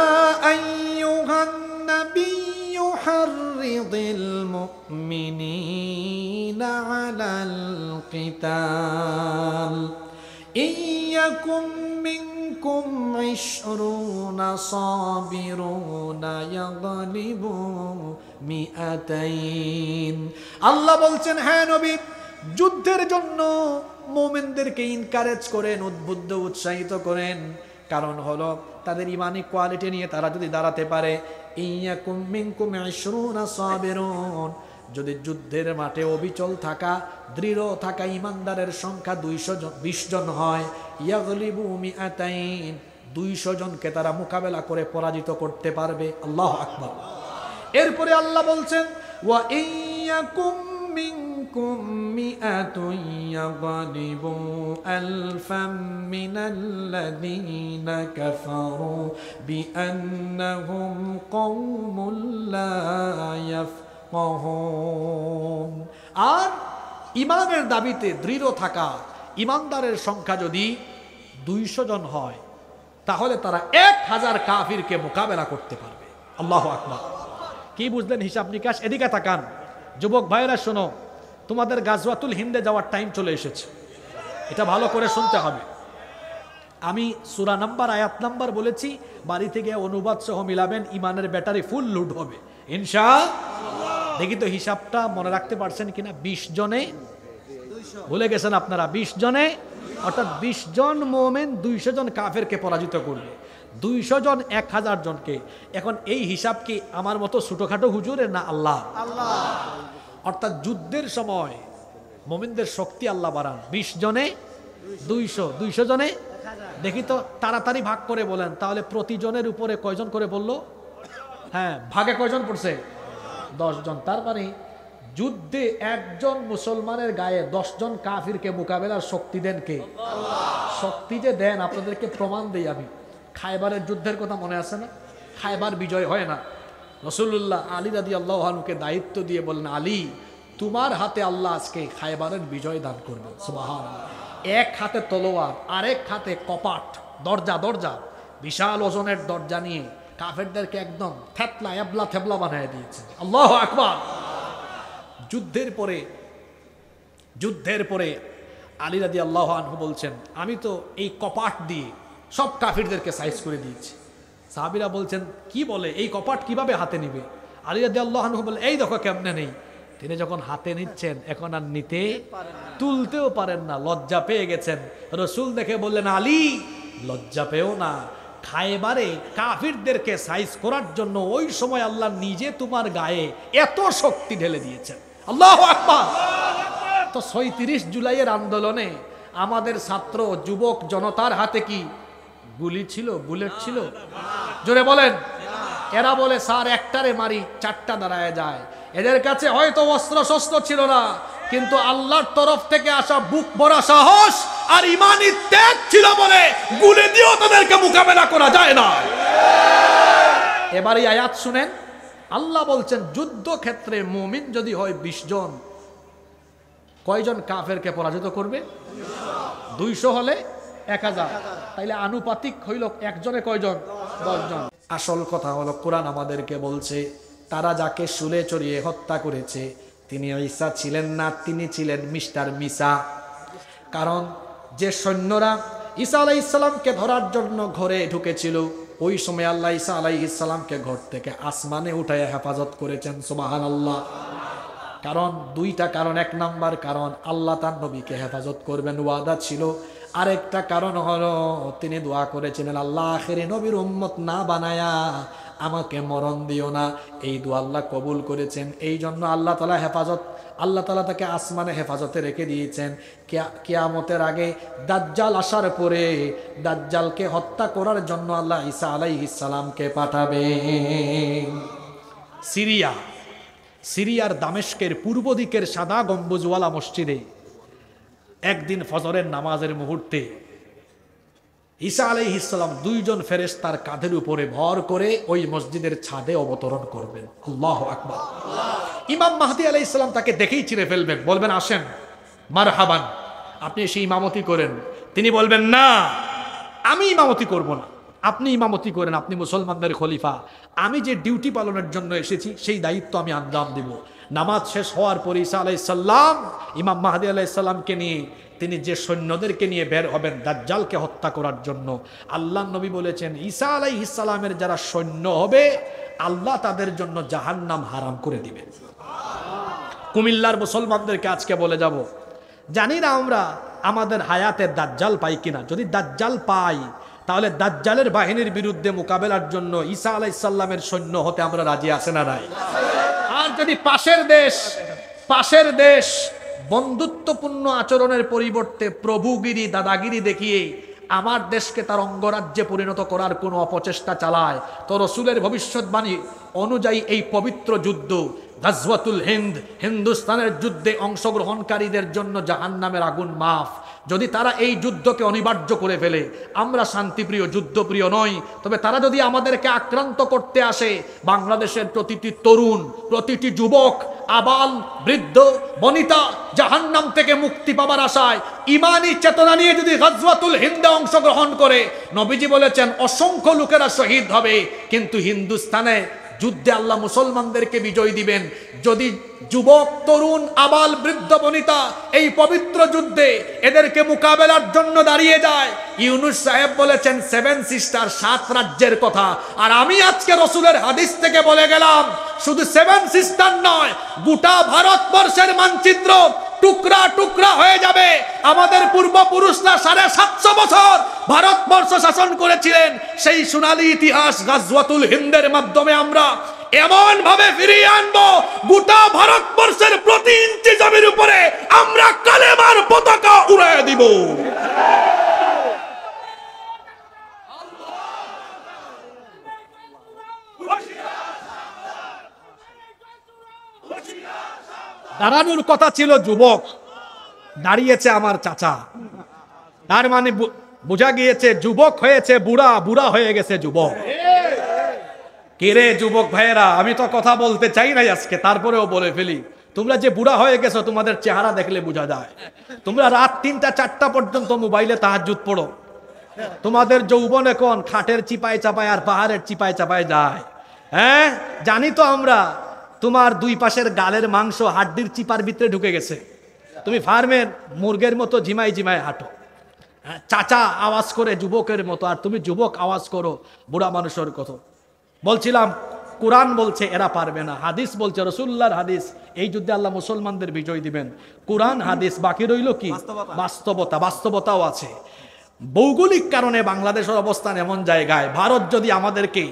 আইয়ুহান নাবিয়্যু হাররিদিল মুমিনিনা আলাল কিতাল ইয়াকুম মিনকুম 20 সাবিরুনা ইয়াগলিবু মিআতাইন। আল্লাহ বলছেন, হ্যাঁ নবী, যুদ্ধের জন্য মুমিনদেরকে এনকারেজ করেন, উদ্বুদ্ধ উৎসাহিত করেন। কারণ হলো তাদের ইমানি কোয়ালিটি নিয়ে তারা যদি দাঁড়াতে পারে। ইয়াকুম মিনকুম 20 সাবিরুন, যদি যুদ্ধের মাঠে অবিচল থাকা, দৃঢ় থাকা ইমানদারের সংখ্যা 220 জন হয়, ইয়াগলিবু মিআতাইন, 200 জনকে তারা মোকাবেলা করে পরাজিত করতে পারবে। আল্লাহু আকবার। এরপরে আল্লাহ বলছেন, ওয়া ইয়াকুম মিনকুম মিআতুন ইয়াগলিবু আলফাম মিনাল্লাযীনা কাফারু বিআন্নাহুম কওমুন লা ইয়াফকাহুন। আর ইমানের দাবিতে দৃঢ় থাকা ইমানদারের সংখ্যা যদি 200 জন হয়, তাহলে তারা 1000 কাফিরকে মোকাবেলা করতে পারবে। আল্লাহু আকবার। কি বুঝলেন হিসাব নিকাশ? এদিকে তাকান যুবক ভাইরা, শোনো, তোমাদের গাজওয়াতুল হিন্দে যাওয়ার টাইম চলে এসেছে, এটা ভালো করে শুনতে হবে। আমি সূরা নাম্বার আয়াত নাম্বার বলেছি, বাড়ি থেকে অনুবাদ সহ মিলাবেন, ইমানের ব্যাটারি ফুল লোড হবে ইনশাআল্লাহ। দেখি তো হিসাবটা মনে রাখতে পারছেন কিনা। 20 জনে ভুলে গেছেন আপনারা? 20 জনে, অর্থাৎ 20 জন মুমিন 200 জন কাফেরকে পরাজিত করবে। 200 জন 1000 জনকে। এখন এই হিসাব কি আমার মতো ছোটখাটো হুজুরের না? আল্লাহ। অর্থাৎ যুদ্ধের সময় মুমিনদের শক্তি আল্লাহ বাড়ান। 20 জনে 200, 200 জনে, দেখি তো তাড়াতাড়ি ভাগ করে বলেন, তাহলে প্রতি জনের উপরে কয়জন করে বললো? হ্যাঁ, ভাগে কয়জন পড়ছে? 10 জন। তার মানে যুদ্ধে একজন মুসলমানের গায়ে 10 জন কাফিরকে মোকাবেলার শক্তি দেন কে? শক্তি যে দেন আপনাদেরকে প্রমাণ দেই আমি। খায়বারের যুদ্ধের কথা মনে আছে না? খায়বার বিজয় হয় না, রাসূলুল্লাহ আলী রাদিয়াল্লাহু আনহুকে দায়িত্ব দিয়ে বললেন, আলী, তোমার হাতে আল্লাহ আজকে খায়বারের বিজয় দান করবে। সুবহানাল্লাহ। এক হাতে তলোয়ার, আরেক হাতে কপাট, দরজা দরজা, বিশাল ওজনের দরজা নিয়ে কাফেরদেরকে একদম থেতলা এবলা থেবলা বানিয়ে দিয়েছে। আল্লাহু আকবার। যুদ্ধের পরে আলী রাদিয়াল্লাহু আনহু বলছেন, আমি তো এই কপাট দিয়ে সব কাফিরদেরকে সাইজ করে দিয়েছি। সাহাবীরা বলছেন কি বলে, এই কপাট কিভাবে হাতে নিবে? আলী রাদিয়াল্লাহু আনহু বলে এই দেখো কেমনে নেই। তিনি যখন হাতে নিচ্ছেন এখন আর নিতে তুলতেও পারেন না, লজ্জা পেয়ে গেছেন। রসুল দেখে বললেন আলী লজ্জা পেও না, খায়বারে কাফিরদেরকে সাইজ করার জন্য ওই সময় আল্লাহ নিজে তোমার গায়ে এত শক্তি ঢেলে দিয়েছেন। আল্লাহু আকবার। তো ৩৬ জুলাইয়ের আন্দোলনে আমাদের ছাত্র যুবক জনতার হাতে কি গুলি ছিল, বুলেট ছিল? জোরে বলেন। এরা বলে স্যার একটারে মারি 4টা দাঁড়ায় যায়। এদের কাছে হয়তো অস্ত্র শস্ত্র ছিল না, কিন্তু আল্লাহর তরফ থেকে আসা বুক ভরা সাহস আর ইমানি ত্যাগ ছিল বলে গুলি দিয়েও তাদেরকে মোকাবেলা করা যায় না। এবার এই আয়াত শুনেন, আল্লাহ বলছেন যুদ্ধক্ষেত্রে মুমিন যদি হয় 20 জন, কয়জন কাফেরকে পরাজিত করবে? 200 হলে 1000, তাইলে আনুপাতিক হইল একজনে কয়জন? 10 জন। আসল কথা হলো কোরআন আমাদেরকে বলছে তারা যাকে শুলে চড়িয়ে হত্যা করেছে তিনি ঈসা ছিলেন না, তিনি ছিলেন মিস্টার মিসা। কারণ যে সৈন্যরা ঈসা আলাইহিস সালামকে ধরার জন্য ঘরে ঢুকেছিল ওই সময় আল্লাহ ঈসা আলাইহিস সালামকে ঘর থেকে আসমানে উঠায় হেফাজত করেছেন। সুবহানাল্লাহ। কারণ 2টা কারণ। 1 নাম্বার কারণ আল্লাহ তার নবীকে হেফাজত করবেন, ওয়াদা ছিল। আরেকটা কারণ হলো তিনি দোয়া করেছিলেন আল্লাহ আখেরে নবীর উম্মত না বানায়া আমাকে মরণ দিও না। এই দোয়া আল্লাহ কবুল করেছেন। এই জন্য আল্লাহ তাআলা তাকে আসমানে হেফাজতে রেখে দিয়েছেন। কিয়ামতের আগে দাজ্জাল আসার পরে দাজ্জালকে হত্যা করার জন্য আল্লাহ ঈসা আলাইহিস সালামকে পাঠাবেন। সিরিয়ার দামেস্কের পূর্ব দিকের সাদা গম্বুজওয়ালা মসজিদে একদিন ফজরের নামাজের মুহূর্তে ঈসা আলাইহিস সালাম 2 জন ফেরেশতার কাঁধের উপরে ভর করে ওই মসজিদের ছাদে অবতরণ করবেন। আল্লাহু আকবার। ইমাম মাহদী আলাইহিস সালাম তাকে দেখেই চিনে ফেলবেন, বলবেন আসেন মারহাবান, আপনি এসে ইমামতি করেন। তিনি বলবেন না আমি ইমামতি করব না, আপনি ইমামতি করেন, আপনি মুসলমানদের খলিফা, আমি যে ডিউটি পালনের জন্য এসেছি সেই দায়িত্ব আমি আঞ্জাম দিব। নামাজ শেষ হওয়ার পর ঈসা আলাইহিস সালাম ইমাম মাহদী আলাইহিস সালামকে নিয়ে তিনি যে সৈন্যদেরকে নিয়ে বের হবেন দাজ্জালকে হত্যা করার জন্য, আল্লাহর নবী বলেছেন ঈসা আলাইহিস সালামের যারা সৈন্য হবে আল্লাহ তাদের জন্য জাহান্নাম হারাম করে দিবেন। কুমিল্লার মুসলমানদেরকে আজকে বলে যাব, জানি না আমরা আমাদের হায়াতে দাজ্জাল পাই কিনা, যদি দাজ্জাল পাই তাহলে দাজ্জালের বাহিনীর বিরুদ্ধে মোকাবেলার জন্য ঈসা আলাইহিস সালামের সৈন্য হতে আমরা রাজি আছি না নাই? আর যদি পাশের দেশ বন্ধুত্বপূর্ণ আচরণের পরিবর্তে প্রভুগিরি দাদাগিরি দেখিয়ে আমার দেশকে তার অঙ্গরাজ্যে পরিণত করার কোনো অপচেষ্টা চালায়, তো রসুলের ভবিষ্যৎবাণী অনুযায়ী এই পবিত্র যুদ্ধ গাজওয়াতুল হিন্দ, হিন্দুস্তানের যুদ্ধে অংশগ্রহণকারীদের জন্য জাহান্নামের আগুন মাফ। যদি তারা এই যুদ্ধকে অনিবার্য করে ফেলে, আমরা শান্তিপ্রিয় যুদ্ধপ্রিয় নই, তবে তারা যদি আমাদেরকে আক্রান্ত করতে আসে, বাংলাদেশের প্রতিটি তরুণ, প্রতিটি যুবক, আবাল বৃদ্ধ বনিতা জাহান্নাম থেকে মুক্তি পাবার আশায় ইমানি চেতনা নিয়ে যদি গাজওয়াতুল হিন্দে অংশগ্রহণ করে, নবীজি বলেছেন অসংখ্য লোকেরা শহীদ হবে, কিন্তু হিন্দুস্তানে যুদ্ধে আল্লাহ মুসলমানদেরকে বিজয় দিবেন। যদি যুবক তরুণ আবাল বৃদ্ধ বনিতা এই পবিত্র যুদ্ধে এদেরকে মোকাবেলার জন্য দাঁড়িয়ে যায়, ইউনূস সাহেব বলেছেন 7 সিস্টার 7 রাজ্যের কথা, আর আমি আজকে রসুলের হাদিস থেকে বলে গেলাম শুধু 7 সিস্টার নয়, গোটা ভারতবর্ষের মানচিত্র টুকরা টুকরা হয়ে যাবে। আমাদের পূর্বপুরুষরা 750 বছর ভারতবর্ষ শাসন করেছিলেন, সেই সোনালী ইতিহাস গাজওয়াতুল হিন্দের মাধ্যমে আমরা এমন ভাবে ফিরিয়ে আনবো, গোটা ভারতবর্ষের প্রতি ইঞ্চি জমির উপরে আমরা কালেমার পতাকা উড়াইয়া দিব। দাঁড়ানোর কথা ছিল যুবক, দাঁড়িয়েছে আমার চাচা, তার মানে বোঝা গিয়েছে যুবক হয়েছে বুড়া, বুড়া হয়ে গেছে যুবক। কে রে যুবক ভাইয়েরা, আমি তো কথা বলতে চাই নাই আজকে, তারপরেও বলে ফেলি, তোমরা যে বুড়া হয়ে গেছো তোমাদের চেহারা দেখলে বোঝা যায়। তোমরা রাত 3টা 4টা পর্যন্ত মোবাইলে তাহাজ্জুদ পড়ো, তোমাদের যৌবন এখন খাটের চিপায় চাপায় আর পাহাড়ের চিপায় চাপায় যায়। হ্যাঁ জানি তো আমরা, তোমার 2 পাশের গালের মাংস হাড্ডির চিপার ভিতরে ঢুকে গেছে, তুমি ফার্মের মুরগের মতো ঝিমাই ঝিমাই হাঁটো। চাচা আওয়াজ করে যুবকের মতো, আর তুমি যুবক আওয়াজ করো বুড়া মানুষের কথা। বলছিলাম কোরআন বলছে এরা পারবে না, হাদিস বলছে, রসুল্লাহর হাদিস, এই যুদ্ধে আল্লাহ মুসলমানদের বিজয় দিবেন। কোরআন হাদিস, বাকি রইল কি? বাস্তবতা। বাস্তবতাও আছে। ভৌগোলিক কারণে বাংলাদেশের অবস্থান এমন জায়গায়, ভারত যদি আমাদেরকে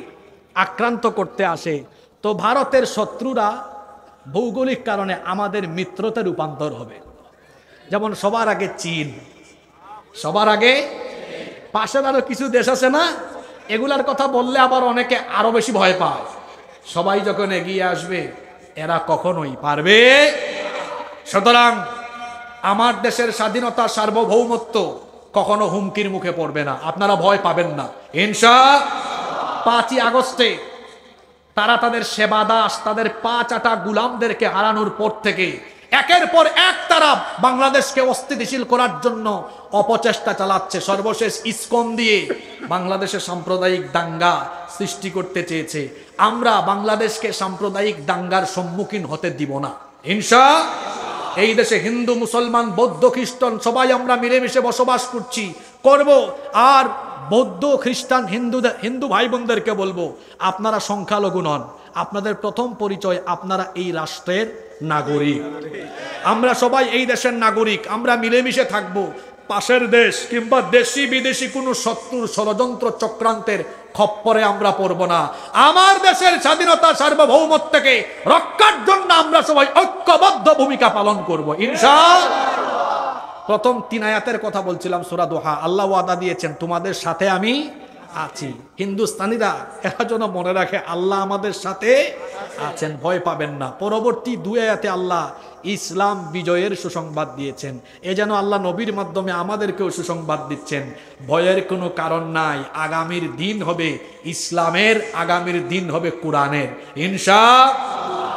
আক্রান্ত করতে আসে তো ভারতের শত্রুরা ভৌগোলিক কারণে আমাদের মিত্রতে রূপান্তর হবে। যেমন সবার আগে চীন, সবার আগে পাশের আরো কিছু দেশ আছে না, এগুলার কথা বললে আবার অনেকে আরো বেশি ভয় পায়। সবাই যখন এগিয়ে আসবে এরা কখনোই পারবে। সুতরাং আমার দেশের স্বাধীনতা, সার্বভৌমত্ব কখনো হুমকির মুখে পড়বে না, আপনারা ভয় পাবেন না ইনশাআল্লাহ। 5ই আগস্টে তারা তাদের সেবা দাস, তাদের পা চাটা গুলামদেরকে হারানোর পর থেকে একের পর এক তারা বাংলাদেশকে অস্থিতিশীল করার জন্য অপচেষ্টা চালাচ্ছে। সর্বশেষ ইসকন দিয়ে বাংলাদেশে সাম্প্রদায়িক দাঙ্গা সৃষ্টি করতে চেয়েছে। আমরা বাংলাদেশকে সাম্প্রদায়িক দাঙ্গার সম্মুখীন হতে দিব না ইনশাআল্লাহ। এই দেশে হিন্দু, মুসলমান, বৌদ্ধ, খ্রিস্টান সবাই আমরা মিলেমিশে বসবাস করব। আর বৌদ্ধ, খ্রিস্টান, হিন্দু ভাই বোনদেরকে বলবো, আপনারা সংখ্যালঘু নন, আপনাদের প্রথম পরিচয় আপনারা এই রাষ্ট্রের নাগরিক। আমরা সবাই এই দেশের নাগরিক, আমরা মিলেমিশে থাকবো। পাশের দেশ কিংবা দেশি বিদেশি কোনো শত্রুর ষড়যন্ত্র চক্রান্তের খপ্পরে আমরা পড়ব না। আমার দেশের স্বাধীনতা, সার্বভৌমত্বকে রক্ষার জন্য আমরা সবাই ঐক্যবদ্ধ ভূমিকা পালন করব ইনশাআল্লাহ। প্রথম 3 আয়াতের কথা বলছিলাম সূরা দোহা। আল্লাহ ওয়াদা দিয়েছেন তোমাদের সাথে আমি আছি। হিন্দুস্তানিরা এরা যেন মনে রাখে আল্লাহ আমাদের সাথে আছেন, ভয় পাবেন না। পরবর্তী 2 আয়াতে আল্লাহ ইসলাম বিজয়ের সুসংবাদ দিয়েছেন। এ যেন আল্লাহ নবীর মাধ্যমে আমাদেরকেও সুসংবাদ দিচ্ছেন, ভয়ের কোনো কারণ নাই। আগামীর দিন হবে ইসলামের, আগামীর দিন হবে কোরআনের ইনশাআল্লাহ।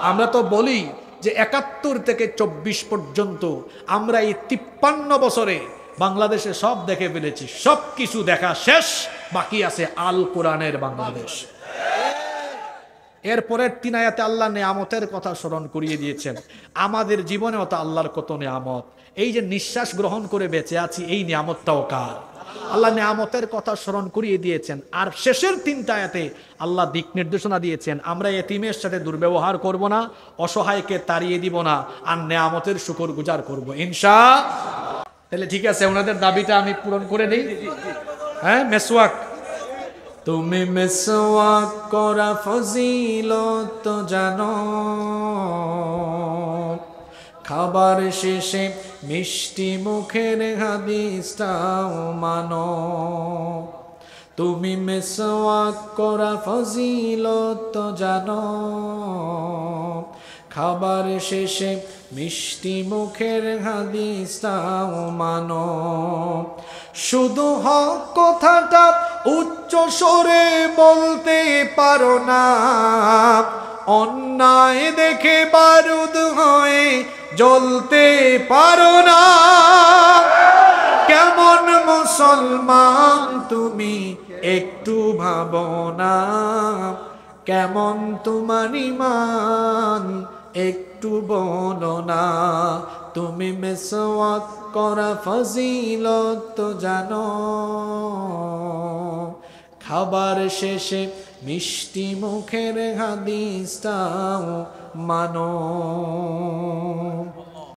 আমরা তো বলি যে 71 থেকে 24 পর্যন্ত আমরা এই 53 বছরে বাংলাদেশে সব দেখে ফেলেছি, সব কিছু দেখা শেষ, বাকি আছে আল কোরআনের বাংলাদেশ। এরপরের 3 আয়াতে আল্লাহ নেয়ামতের কথা স্মরণ করিয়ে দিয়েছেন। আমাদের জীবনেও তো আল্লাহর কত নেয়ামত। এই যে নিঃশ্বাস গ্রহণ করে বেঁচে আছি, এই নেয়ামতটাও কার? আল্লাহ নেয়ামতের কথা স্মরণ করিয়ে দিয়েছেন। আর শেষের 3টা আয়াতে আল্লাহ দিক নির্দেশনা দিয়েছেন, আমরা এতিমের সাথে দুর্ব্যবহার করব না, অসহায়কে তাড়িয়ে দিব না, আর নেয়ামতের শুকর গুজার করবো ইনশাআল্লাহ। তাহলে ঠিক আছে, ওনাদের দাবিটা আমি পূরণ করে দিই। হ্যাঁ, মেসওয়াক, তুমি মেসওয়াক করা ফজিলত জানো, খাবার শেষে মিষ্টি মুখের হাদিসটাও মানো। তুমি মেসওয়াক করা ফজিলত জানো, খাবার শেষে মিষ্টি মুখের হাদিসটাও মানো। শুধু হক কথাটা উচ্চ স্বরে বলতে পারো না, অন্যায় দেখে বারুদ হয়ে জ্বলতে পারো না। কেমন মুসলমান তুমি একটু ভাবো না, কেমন তোমার ঈমান একটু বলো না। তুমি মেসওয়াক করা ফজিলত জানো, খাবার শেষে মিষ্টি মুখের হাদিসটাও মানো।